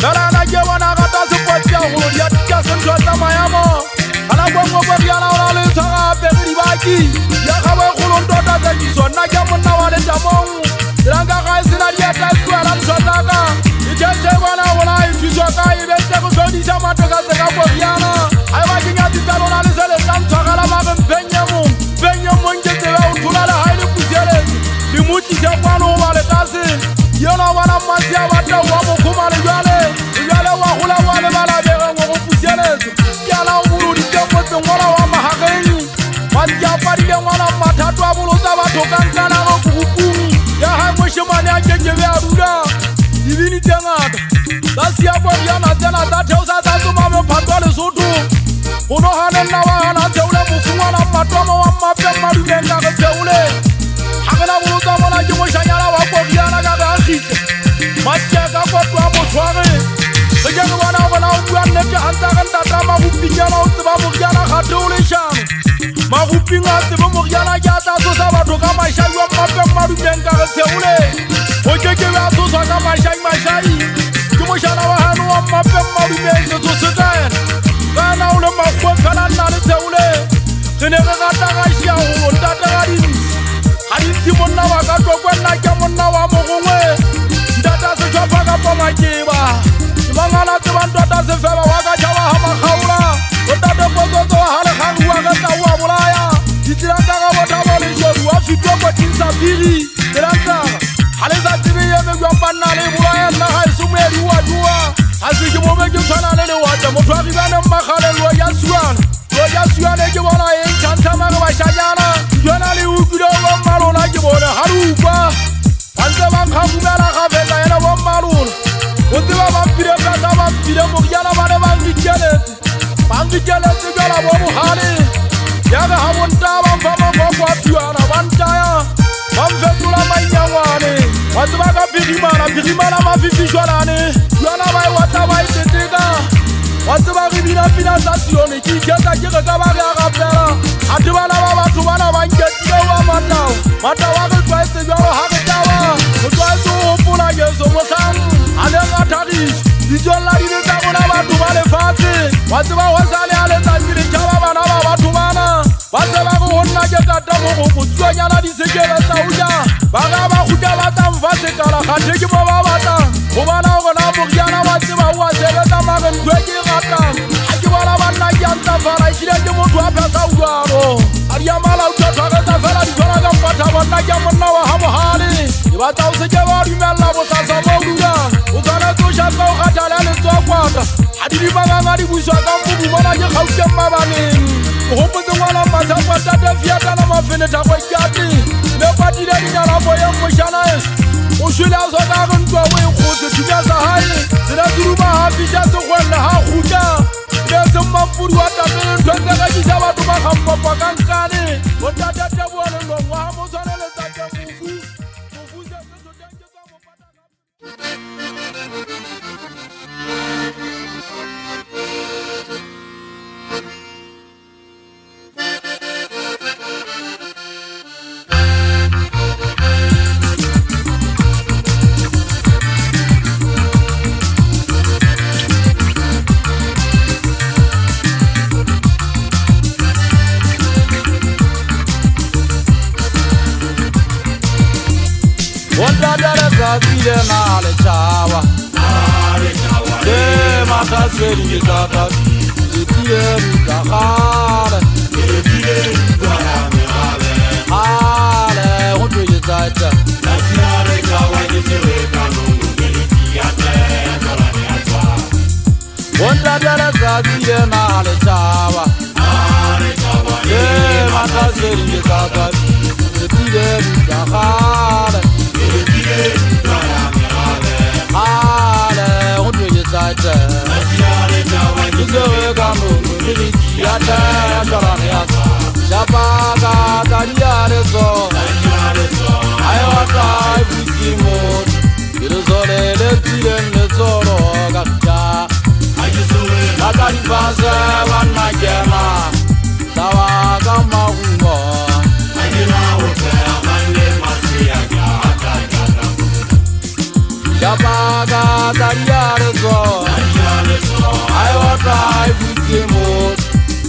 fela na ke bona ga ta sepotsi ya golo di a tika sentho tsa mayamo ana kwangoko riana ona le tshwara pere dibaki ya gabo e golo ntota tsekiso nna ke monna wa letamong diranga ga e sena dieta tsuela mshotsaka itete bona bona e thuswa ka e bente go tlodisa matoka tse ka koriana a e ba kenya titsalona le sele tla ntshwagala mage mpenyemo nke tsebe o thola le ga e le puseletso di motlise kwano go ba letase yona bona mmasi ya bata wa mokhomane jale wa gola wa lebalabegeng go go puseletso ke ala o bolo ditengmotseng ngwana wa magageng mantsi a padile ngwana mathato a bolotsa batho kankanago kogopung ya ga moshemane a kekebe a dula dibini tse ngata tsa siakoriana tsena tsa theosa tsa tsomame phatwa lesotho go nogane nna wa gana theole mofungwana mmatwamo wa mmapeng madumeng ka ge theole ga gena bolotsa bona ke moshanyana wa koriana ka ge a gitle matsia ka kotwa motshware ge ke bona o bua nnete gantsa ge ntata magopinyana o tseba moriana ga theolešano magoping a tsebe moriana ke a tla tsosa batho ka mašai wa mmapeng madumeng ka ge theole o kekebe a tsoswa ka mašai ke mošana wa gano wa mmapeng madumeng setso se kaena kana o le makgwe fela nna le theole re ne re rata gašia go ntate ga dintsi ga dintsi monna wa ka tlokwe nna ke monna wa mogongwe ntata setšhopha ka pomakeba mangala tseba ntata sefeba wa ka tšhaba ga makgaola o tate potsotso wa galegang wa ge tau wa bolaya ditiranta ga bothabo lejodu wa fitwa koting sa piri dirantsaga ga le sa tsebe yemekwa panna le bolaya nna ga e semoedi wa jua ga se ke bobe ke tshwana le lewate motho a ribane mmagale lo ja suane ke bona e ntšhantšhamage bašanyana jona le ukile bommalona ke bone ga le ukwa bantse bankgagumela gafetsa ene bommalona o tseba bampile kata bampile moriana bane bangikeletse jala bo bogale yaga ga bonta bamfa mafoko a tuana bantaya bamfetola mainyangwane ba tseba ka Birimana mafifi jwalane Jwala bai wata bai teteka Wase ba ribina finansasione Kiketa kire kabari agapera Ati bana babatu bana banketike wa matao Matawa kutwaise jwalo haketawa Kutwaise upuna yeso mosamu Alenga tarish Dijon la dine tamuna batu bale fasi Wase ba wasale ale tanjiri chaba bana babatu bana Wase ba kuhonna keta tamu kukuchua nyana disekele sauja Baga ba kuja bata mfase kala Khateki baba bata Kumana ukona mukjana wasi ba uwasele tamagen kweki gata Aki wala bana kianta fara Ishileke mutu wapesa ugaro Ariyamala uchotaka zafela Dikona kampata wana kiamana wa hamu hali Ibata useke wari mela Butasa mauduga Ukana tushaka ukatalele tuwakwata Hadidi magangari bushaka mbubu Mana je khauke mabani Uhumbuzi wala masakwa tate fiata na mafene takwa ikati Nepati deni nyala boye mshana es Ushule asoka kuntua we khutu Tunyasa hai Zina zuruba hafi jaso kwele ha khuja Nese mafuru wata mene Twendeka jisa watu makampa pakankani Wotata tabuwa nungo Wahamu sanele take mufu Mufu se seso denje za mupata Zile na le chawa De makasweli ngitata Zitile mkakale Zitile mkakale Hale Hundu yitaita Nasiare chawa Nisiweka nungu Nilitiyate Nolani atwa Wanda dala zile na le chawa De makasweli ngitata Zitile mkakale Hale, hundu yitaita Nisiweka nungu Nilitiyate Nolani atwa Shabaga Dariare so Ayawata Ifukimot Iruzole Letile Nesoro Gakja Nakari Fase Wana Gema Tawaga Mahungo Shabaga Dariare so Ayawata Ifukimot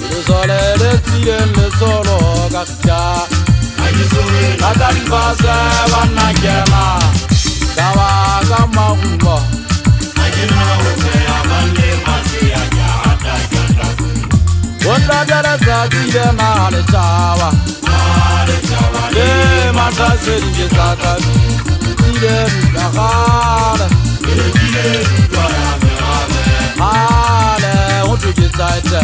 Iruzole Letile Nesoro Gakja Nakari Fase Wana Gema Tawaga Mahungo Wanda dara zile na le chawa De makasweli ngitata Zile mkakale Hale Hundu yitaita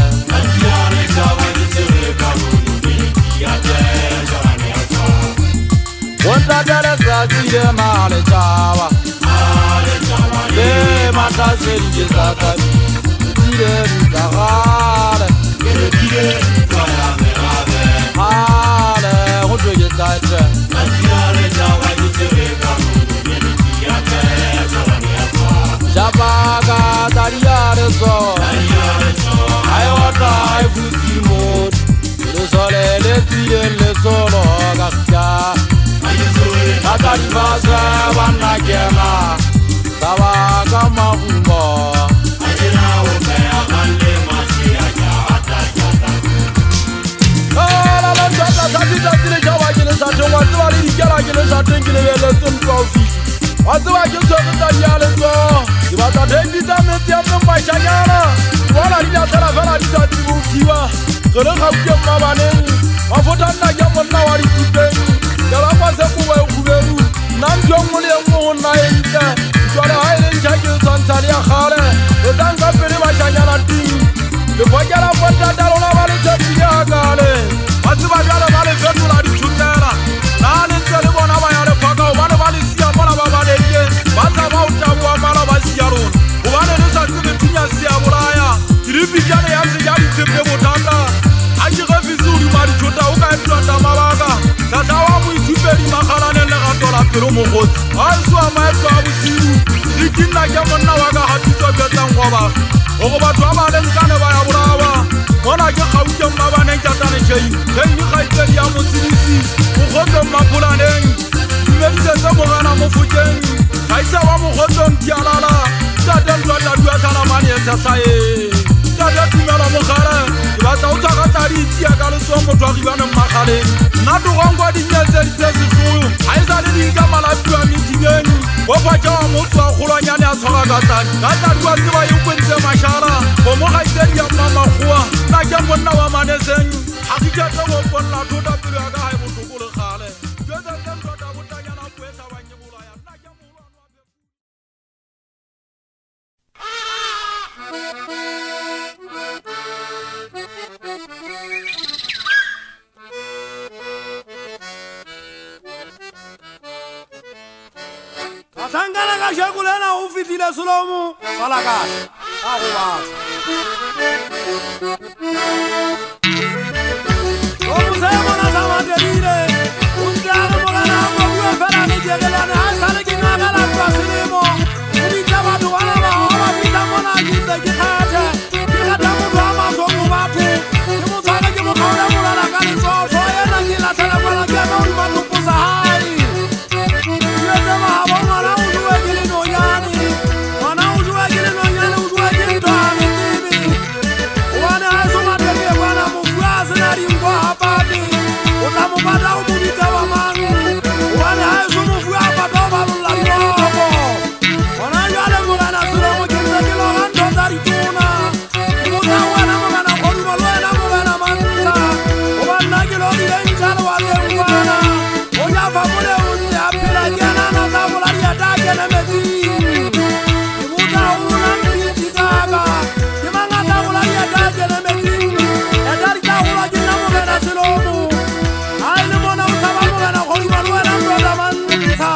Wanda dara zile na le chawa De makasweli ngitata Zile mkakale Hale Hundu yitaita Shabaga Dariare so Ayawata Ifukimot Iruzole Letile Nesoro Gakja Nakari Fase Wana Gema Tawaga Mahungo Tata wa mu isuperi makala ne la tola pelo mogotsi a swa maeto a bosiu di kinna ke monna wa ka hapitswa bjetsang goba go batho ba ba leng kane ba ya bolawa bona ke kgauteng ba ba neng tjatane tšhei tšheini kgaitsedi ya motsidisi mogotlong mapolaneng dumedisetse mogana mofokeng gaisa wa mogotlong dialala tatentwa tadua tlanamane esesae tate tumela mogare ke batla o tshwaka tladitsia ka lesong motho a gibaneng magaleng nna togonkwa dinyetseditse sefoyo ga e sa le dinka malapia metingeng bofatša wa motho a kgolwanyane a tshwara ka tladi ka tladua tseba e kwentse mašala go mo gaitsedi ya mmamakgoa nna ke monna wa maneseng ga ke ketse go ponna thota pelo ya ka ga e botlhoko le gale jetsententota botanyana poetla banyebolaya nna ke moolwane wa Sangana ka shekulena o fitile Solomo sala ka a go batla o mosemo na sa madelile o ntse mo kana go bua fela ne jegelana a sale ke ngaka la kwa selemo o ditla batho bana ba ba fita mona ditse ke khatha ke khatha mo ba ma go mo batho ke mo tsaka ke mo khaola mo la ka le so so yena ke la tsala kwa la ke no di batho po sa hai ye tsa ba ba mara o duwe ke le no nyane mana o duwe ke le no nyane o duwe ke le to a metibi wana a so mate ke wana mo bua se na di ngwa hapati o tla mo bata o mo ditsa ba mang wana a so mo bua ba ba ba la yo wana ya le mo na so mo ke tsa ke lo ando da ri tuna mo ta wana mo na ko mo lo na mo na manta o wana ke lo di njalo wa le wana o ya fa mo le o ya pela ke na na ta mo la ya da ke na meti mo ta una mi ti saga ke manga ta mo la ya da ke na meti e da ri ta o la ke na mo na se lo mo ai le mo na o ta ba mo na ko ri ba lo na mo da manta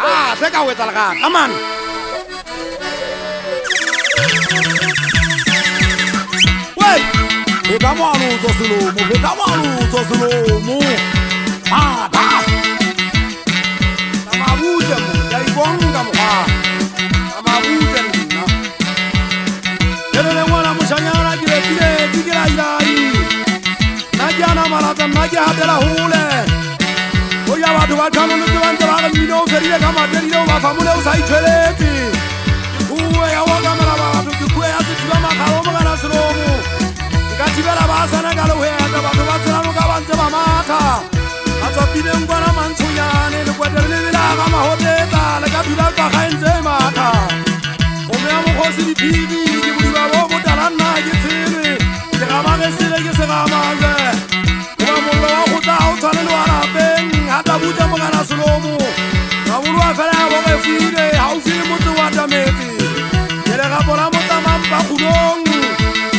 Come on. Wait. Betamanu to slow. Ah, da. Tamabuja mo, dai bonga mo. Tamabuja mo. Ele wana mushanyana kile tikira ilai. Najana malata naja hadela hule. batho ba tshwanelo tse ba ntse ba re mmino o fedile ka materile o ba fa mole o sa itshweletse kue ya wakamela batho ke kue ya sethiba makgalo mo kana selomo ke ka thibela ba sana ka lehweta batho ba tselano ka ba ntse ba matha ba tswapileng kwana mantshonyane lekwete le lebela ka mahotetsa le ka dula kwa gaentse matha gome ya mokgosi diphibi ke bodiba bo botala nna ke tshele ke gamagesele ke segamase goba mollo wa go tla o tshwane le wa lapeng gata butsa mo kana selomo gabolo wa fela ya bogefile gaufi le motse wa tametse ke le gapora motamampa kgulong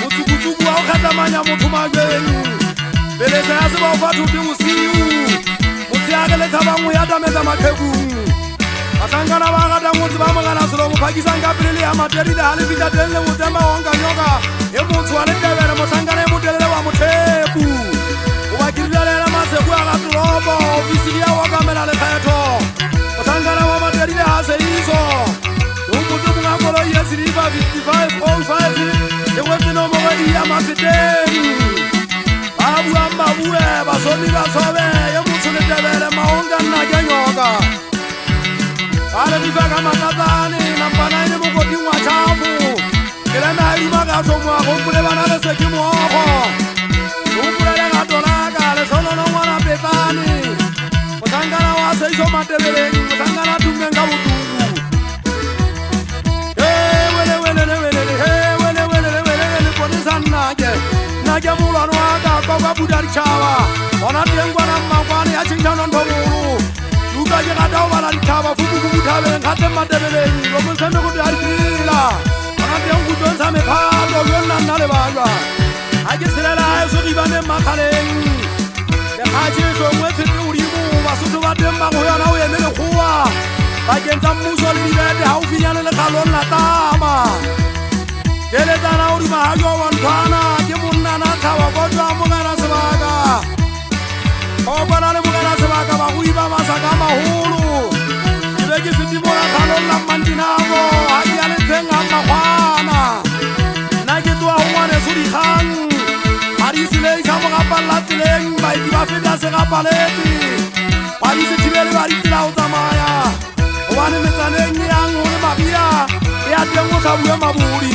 motsukutsuku wa go kgetlamanya motho majeng pelesa ya seba o fa thote bosiu motsheake le tshabangwe ya tametsa makhekung batlhankana ba gata motse ba mogana selomo phakisang ka pele le ya materile ga le fita teng le botsemba gonka nyoka e motsho wa letebele motlhankana e motelele wa mothepu o ba kirilelela masego ya gatoropo ofisiri ya wakamela lekgetho motlhankana wa materile ga seiso yo motse mongakolo ya silipa 5505 le kwetsenomogo e ya maseteng ba buang babue basomi ba tshobe ye motsho letebele maonka nna ke nyoka ba le rifa ka matlatsane nampana e le mokoting wa tšhafo ke le naima ka tlhomoa gompole bana le seke moogo gompole le gato laka letlhonono ngwana petsane motlhankana wa seiso matebeleng motlhankana tumeng ka botuku ke molwane wa ka kwa kwa buda ditšhaba gona teng kwana mmakwane ya tšhentšhanontobolo duka ke gata o bala ditšhaba fukukubuthabeng gate matebeleng lomosembe go diarikila gona teng kutsong sa mephato yo nna nna le balwa ga ke tshelela e so dibaneng makgaleng lekgatšhetšongwe tshepe godimo basotho ba teng ba go yona o eme lekgowa bakeng tsa mmuso le dibete gaufinyane lekgalong la tama ke letsana o dimahajo wa nthwana ke monnana tlhaba kotswa mogana sebaka go bona le mogana sebaka ba go iba masaka magolo ke be ke setimola kgalong la mantinabo ga ke ya letsheng a makgwana nna ke tloa go ngwaneso dikgang ga di seleiša mogapalela tseleng baeti ba feta segapaletse ba di sethibele ba ditsela go tsamaya gobane metsaneng e yang go le mabia e a teng go tlhabue mabodi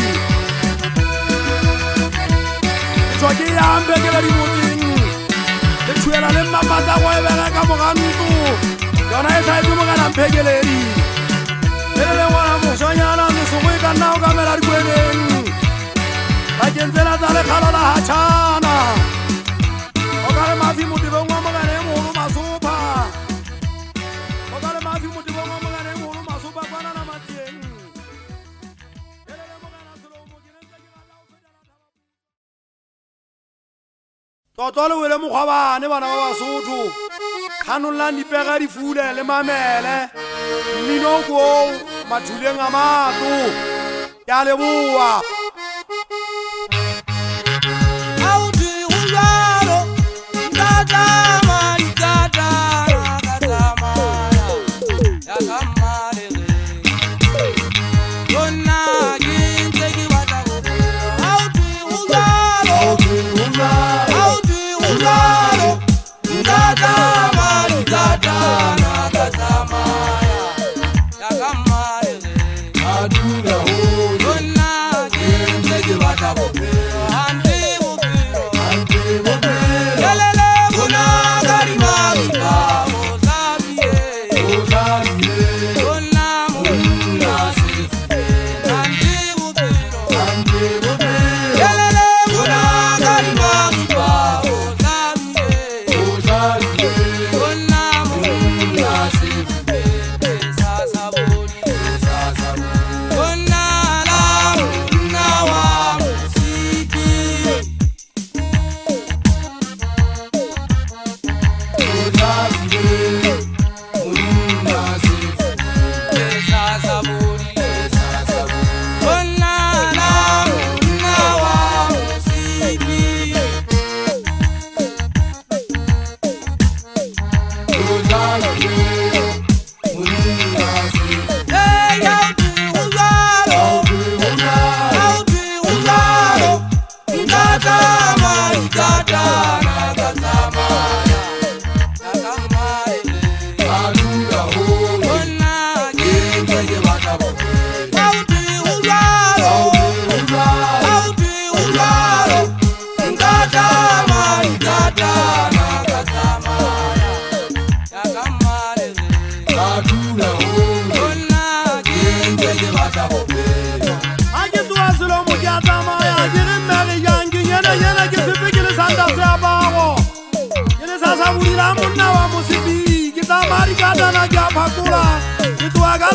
ke yambe ke la dimotseng le thuela le mmamatsa go ebega ka moganto yona e tsaetse mogana mphekeledi le le ngwana mosonyana lesogo e ka nna o kamela dikweneng bakeng tsela tsa lekgalo la hatšhana o ka le mafi motebeng wa mogana e mogolo masopha o ka le mafi motebeng wa mogana e mogolo masopha kwanana matsieng tlotlo le wele mokgwabane bana ba basotho kganollang dipega difule le mamele mmino koo mathuleng a mato ke a leboa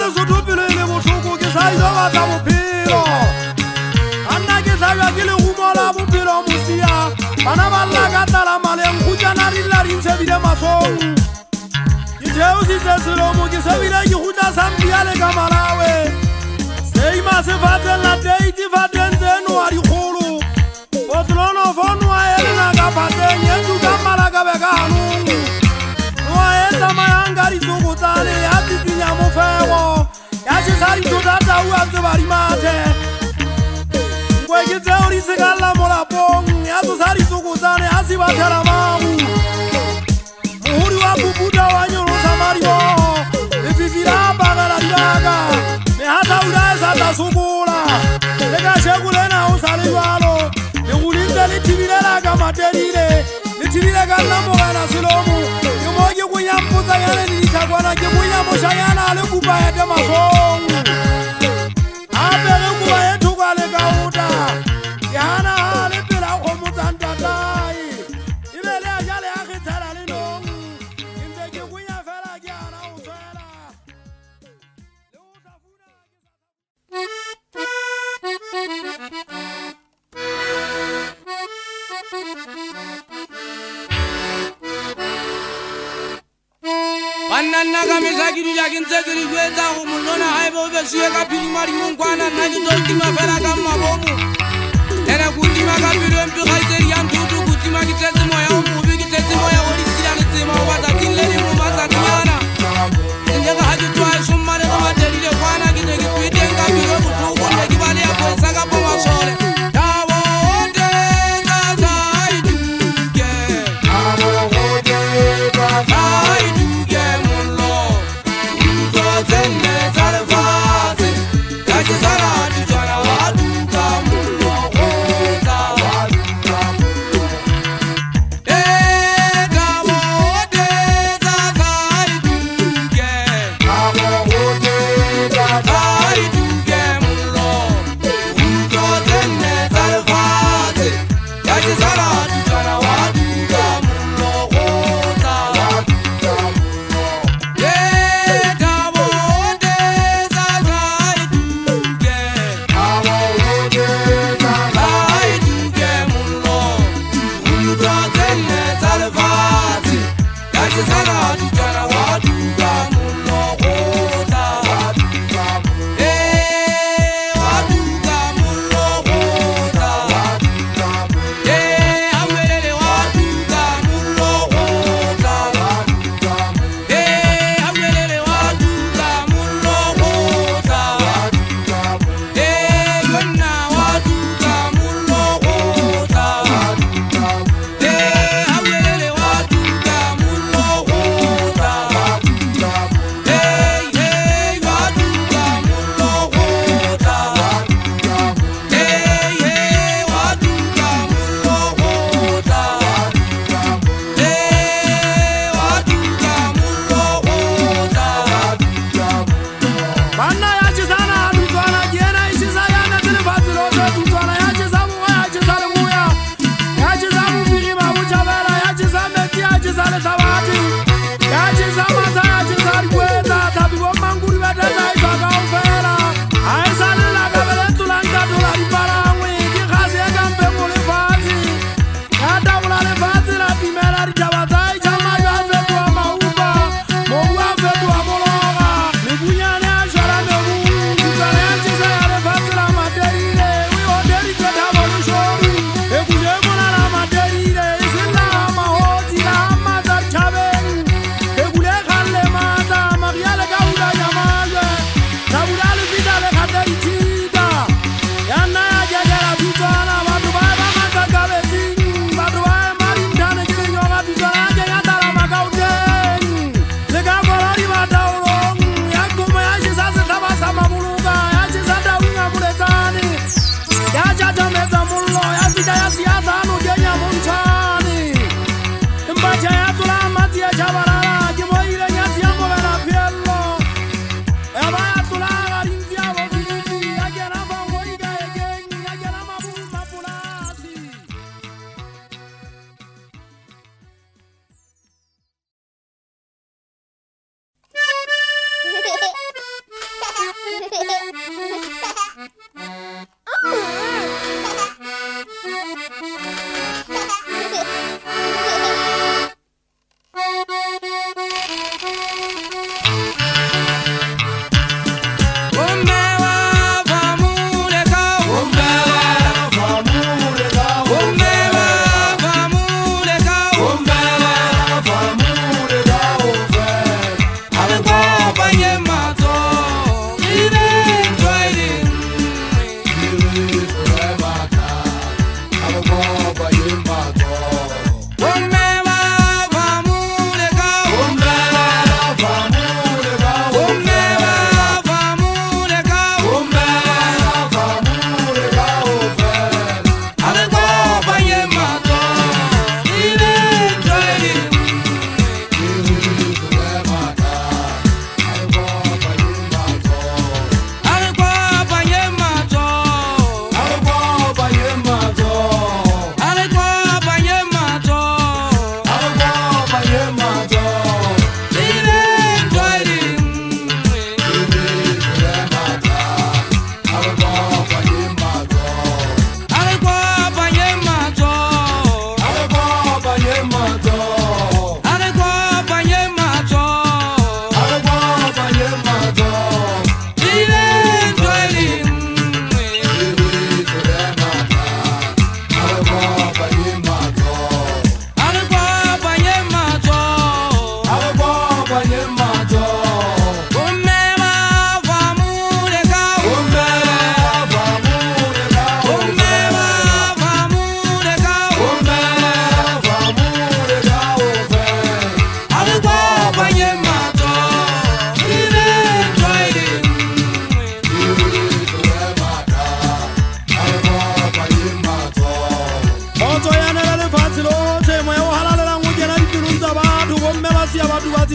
le soto pele le botlhoko ke sa ilo batla bophelo anna ke tlabja ke lerumo la bophelo mosia bana ba lla ka tlala maleng kgutlana di lla di ntshebile matlhong ke theositse selomo ke sebile ke gutla sambia le ka malawe seima se fatseng la deiti fateng tseno wa dikgolo botlono fono a elena ka phateng e tuka malaka be ka hanong noa e tsamayang ka ditsokotsane ya tsitsinya mofego ya tshesa dithotatau a tseba di mathe nkwe ke tseo di sekalla mo lapong ya tsosa ditsokotsane a se bathela magu mohodi wa puputa wa nyolosa marimogo lefifila a pagela dibaka mehatlaula e sa tla sokola le ka shekolena o sa le jalo le godintse le thibilela ka matelile le thibile ka nna mogana selomo ke mo ke konya mpotsanyane le ditlhakwana ke konya mošanyana le kupaete matlhong gape ge kuba e thokwa le ka ota ke gana ga le pela kgomotsang tatai e be le a ja le a kgetshela le nong ke ntse ke konya fela ke gana go tshwela le go tlafuna Banana ka mesaki dula ke ntse ke di jwetsa go molona haeba o besiwe ka philima dimongkwana nna ke tlo tima fela ka mmabomo ene go tima ka pelo empe gaitsedi ya nthutu go tima ke tletse moya o mobe ke tletse moya o disila le tsema o batsatsing le lengwe matsatinyana ntse ga ke twa e sommane go matelile kwana ke ne ke tweteng ka pelo botlhoko ne ke bale ya poesa ka pomasole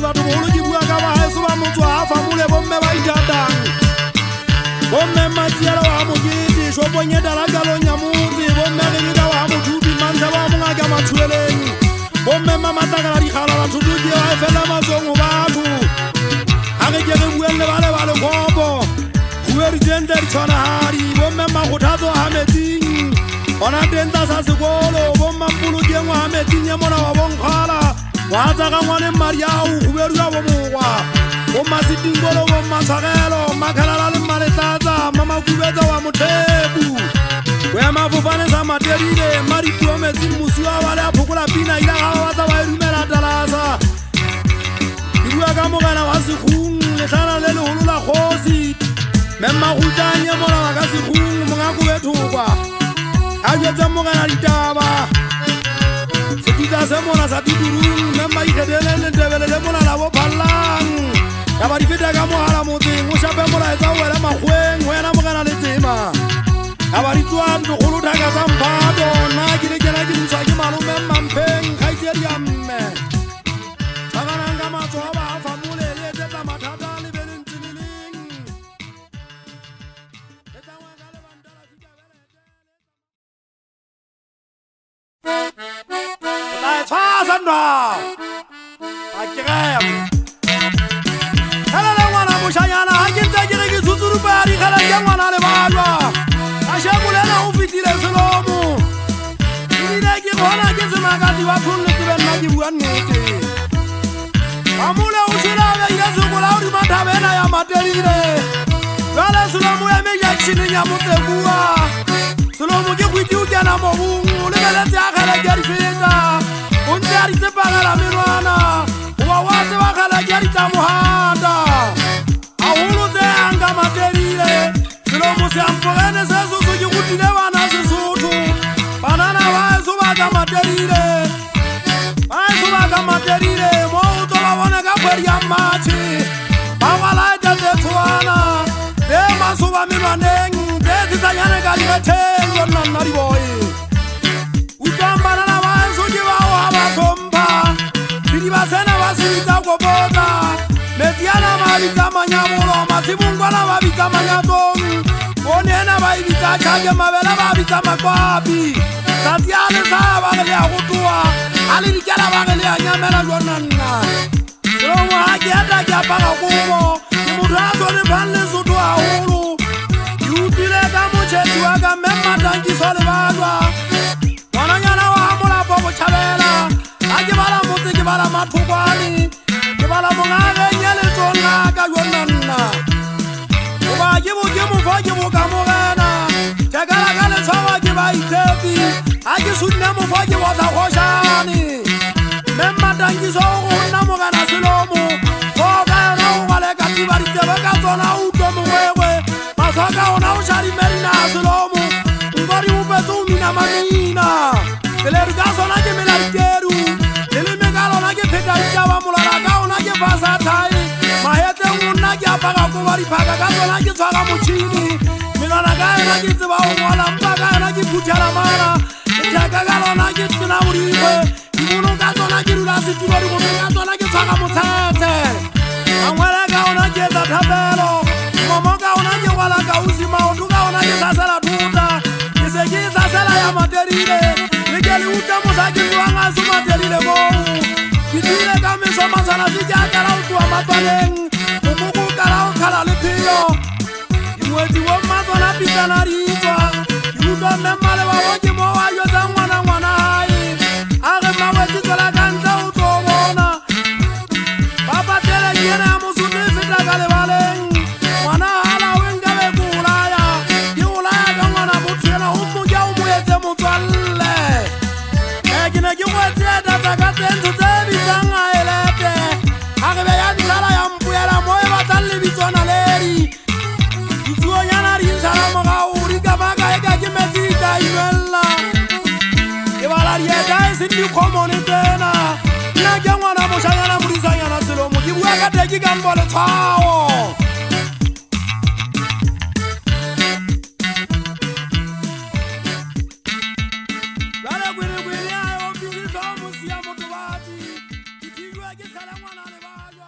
batho bolo ke bua ka baheso ba motswafa mole bomme ba itatang bomme matsiela wa mokete shopong e dalakalong ya motse bomme reneka wa mothupi mantlha ba mongaka matshweleng bomme mamatakala dikgala bathotoke ba e fela matsong go batho a re ke re buelle ba le lekgopo bueritsentle ditshwanagadi bomme magothatso a metsing gona tenta sa sekolo bommampolokeng wa metsing ye mona wa bonkgala wa tsaka ngwaneng mariao go berua bo mokgwa bommasitinkolo bommatshwarelo makhalala le mmaletlatsa mamakubetsa wa mothepu boemafofane sa materile maripuo metsing mosiwa wa le a phokola pina ila ga ba batsa ba e dumela talasa ke bua ka mogana wa sekgung letlhana le legolo la kgosi mmemmagutang ye mona wa ka sekgung mongakobethokwa a jetse mogana ditaba setita se mona sa titurung memma ikgethele letebele le mona la bophallang ka ba di feta ka mogala motseng o shape molaetsa o wela makgweng wena mogana le tsema ka ba di tswang dikgolo thaka tsa mphato nna ke le kena ke buswa ke malome mmampheng kgaitsedi ya mme tshwaranang ka matsoa ba a famole le etetla mathata le belentsileleng Now, I can't. Hello, Wana Mushayana, I can take it to the body. Hello, Yamana Levada. I shall put an outfit in a slow. You need to one against the Magati, I couldn't let you one minute. Amula Ushila, yes, who will out in Matavena, Yamateri. Rala Sulamu, I make action in Yamutabua. Sulamu, get with you, Yanamu, let the get it. Unjari sepagala mirwana Uwawase wakala jarita muhanda Ahulu te anga materile Silomu se ampogene se susu jikutile wana sisutu Banana wae subaka materile Wae subaka materile Mouto wawone kapweri ya machi Bawala ete tetuana Dema suba mirwaneng Deti sayane kalikete Yona nariboi Ukambana na wae sujiwa Komba, Siriba Sena Vasita Gobota, Metiana Marita Manyamulo, Masimungana Vavita Manyatom, Onena Vavita Chaga Mavela Vavita Makwabi, Satiana Savalia Hutua, Alikala Vagalia Yamela Gonana, Roma Agata Japana Kumo, Murazo de Panles Utua Uru, Utileka Muchetuaga Memma Tanki Solevadwa, Wanayana Wamula Bobo Chavela. Ajibala muti jibala matukwani jibala mungane nyele tona ka yonana uba jibu fajibu kamugana tegala kale sawa jiba itebi ajisunna mu fajibu za hoshani memma dangizo na mugana silomu koga na ungale katibari tebeka tona uto muwewe masaka ona ushari merina silomu ngori ubetu mina manina telerugazo na jemela iteru Peta Java Mulaka, Nagi Pasatai, Mahete Nagi Apaga Kuvari Pagato, Nagi Saga Muchini, Milanaga, Nagi Wala, Nagi Pujalamara, Jagalo Nagi Tunauri, Munukato Nagi Rasi, Nagi Saga Mutate, and Walaga Nagi Tabelo, Momoga Nagi Walaga Usima, Tuga Nagi Sasala Tuta, is a Giza Sala Materile, Miguel Utamusaki Wanga Sumaterile. Kitile kame soma sana sija kala utu wa matwaleng Umuku kala ukala lepio Iwezi wa matwana pita na ritwa Kiluto memale wa woji mowa yoza mwana hai Age mawezi kala kanta utu wona Papa tele kiene ya musuti fita kale waleng Mwana hala wengawe kuulaya Kiulaya kangwana mutiena umuja umuyete mutwale Egine kiwezi edata katentu tebi Tanga elete Agebe ya nisala ya mpuyela moe batali bitona leri Isuo yana rinsala mga urika maka eka kimetika iwela Ibala rieta esindi komoni tena Nage mwana moshanyana murisanyana silomu Kibuaka teki kambole tao Lale gwiri gwiri ayo Bili somu siya motubati Ikigwe kisele mwana nebayo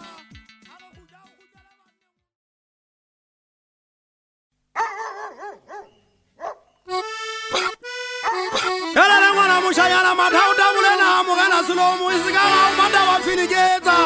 mushanyana mathauta mulena mugana Slomo isigala umanda wafinikeza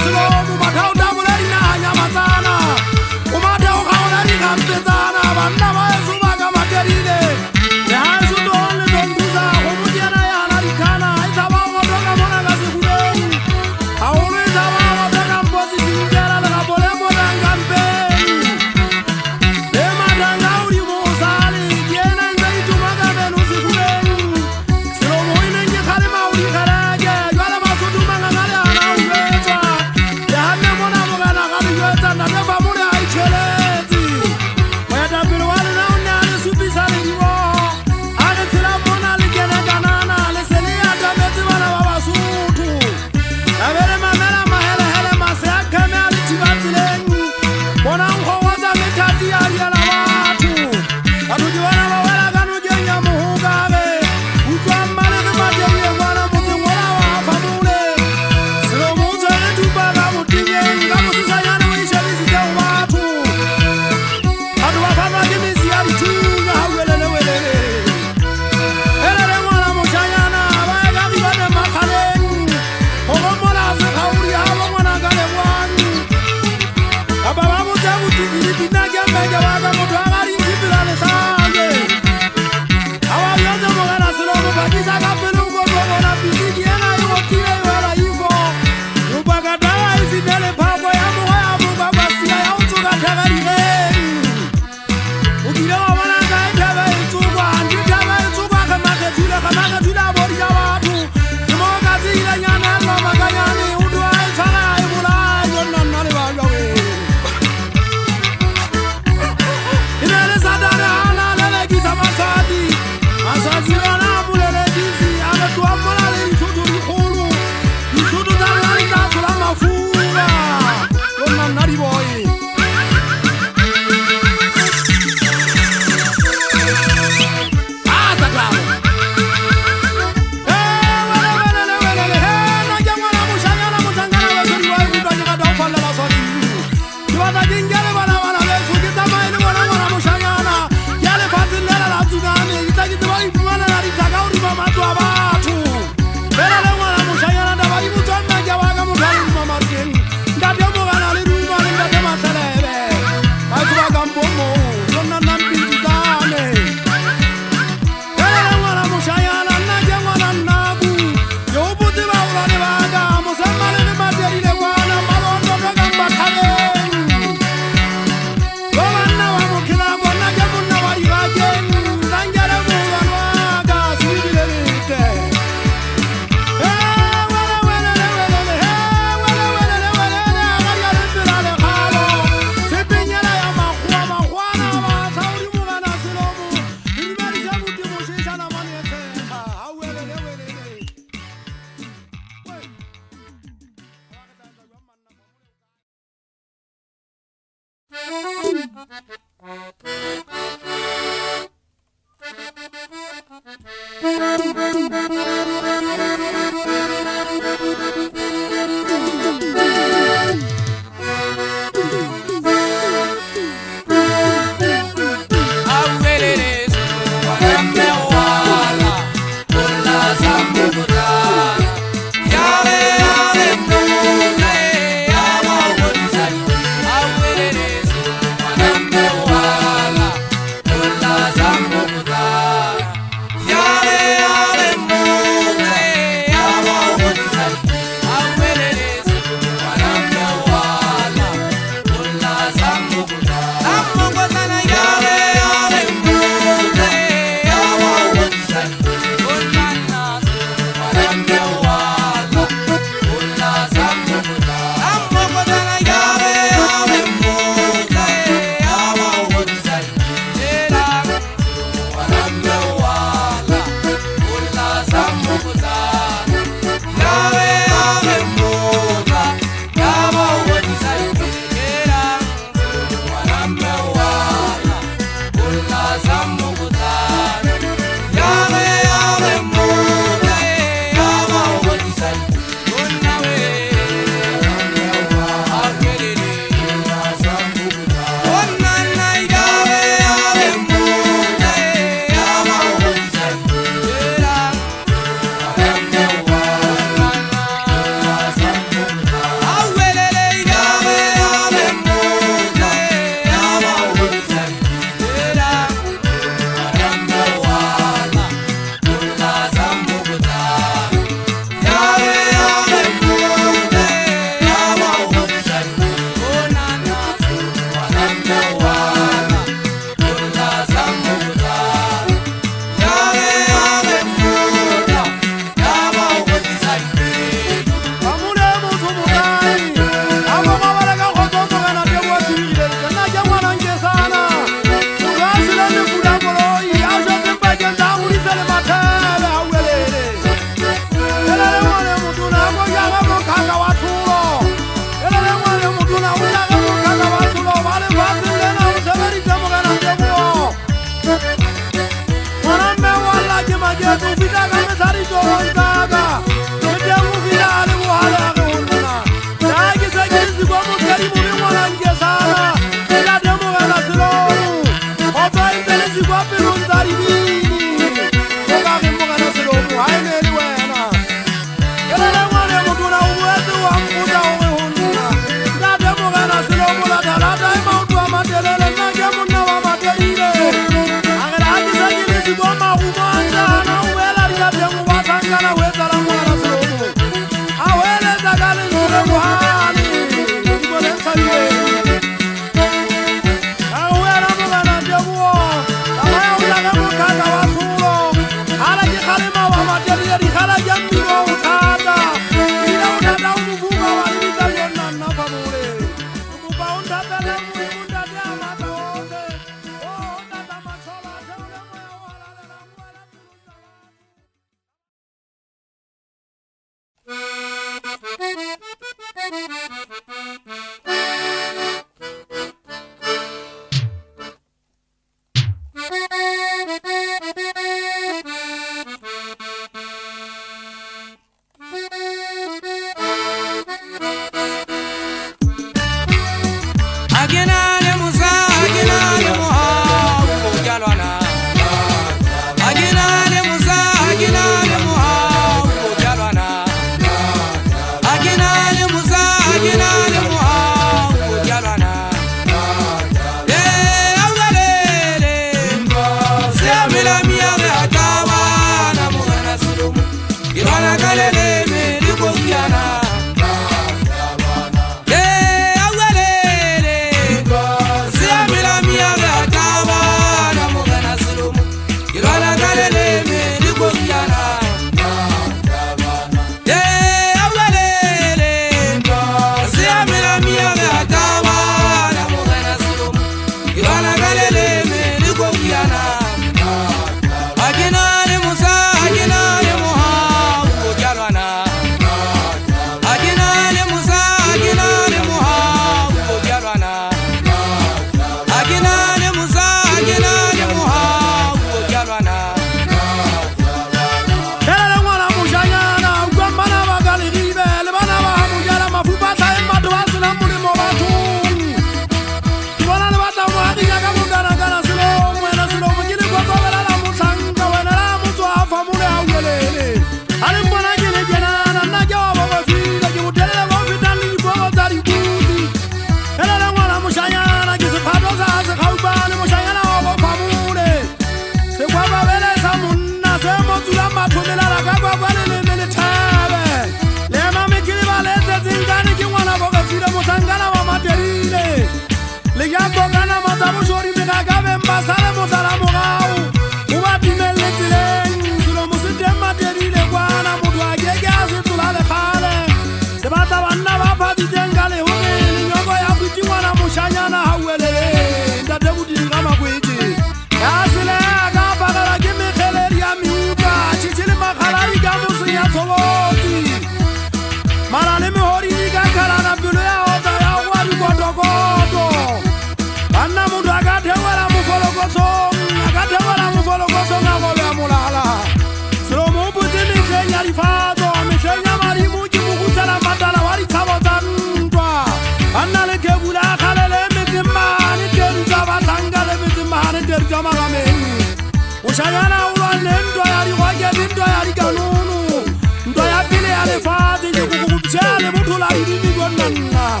Ushayana ulanendo yari waje lindo yari kanunu ndo ya pili yale fati kukukuchele mutula idini gwanana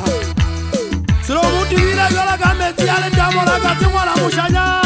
Siro muti vile yola kameti yale jamora kati mwana mushanya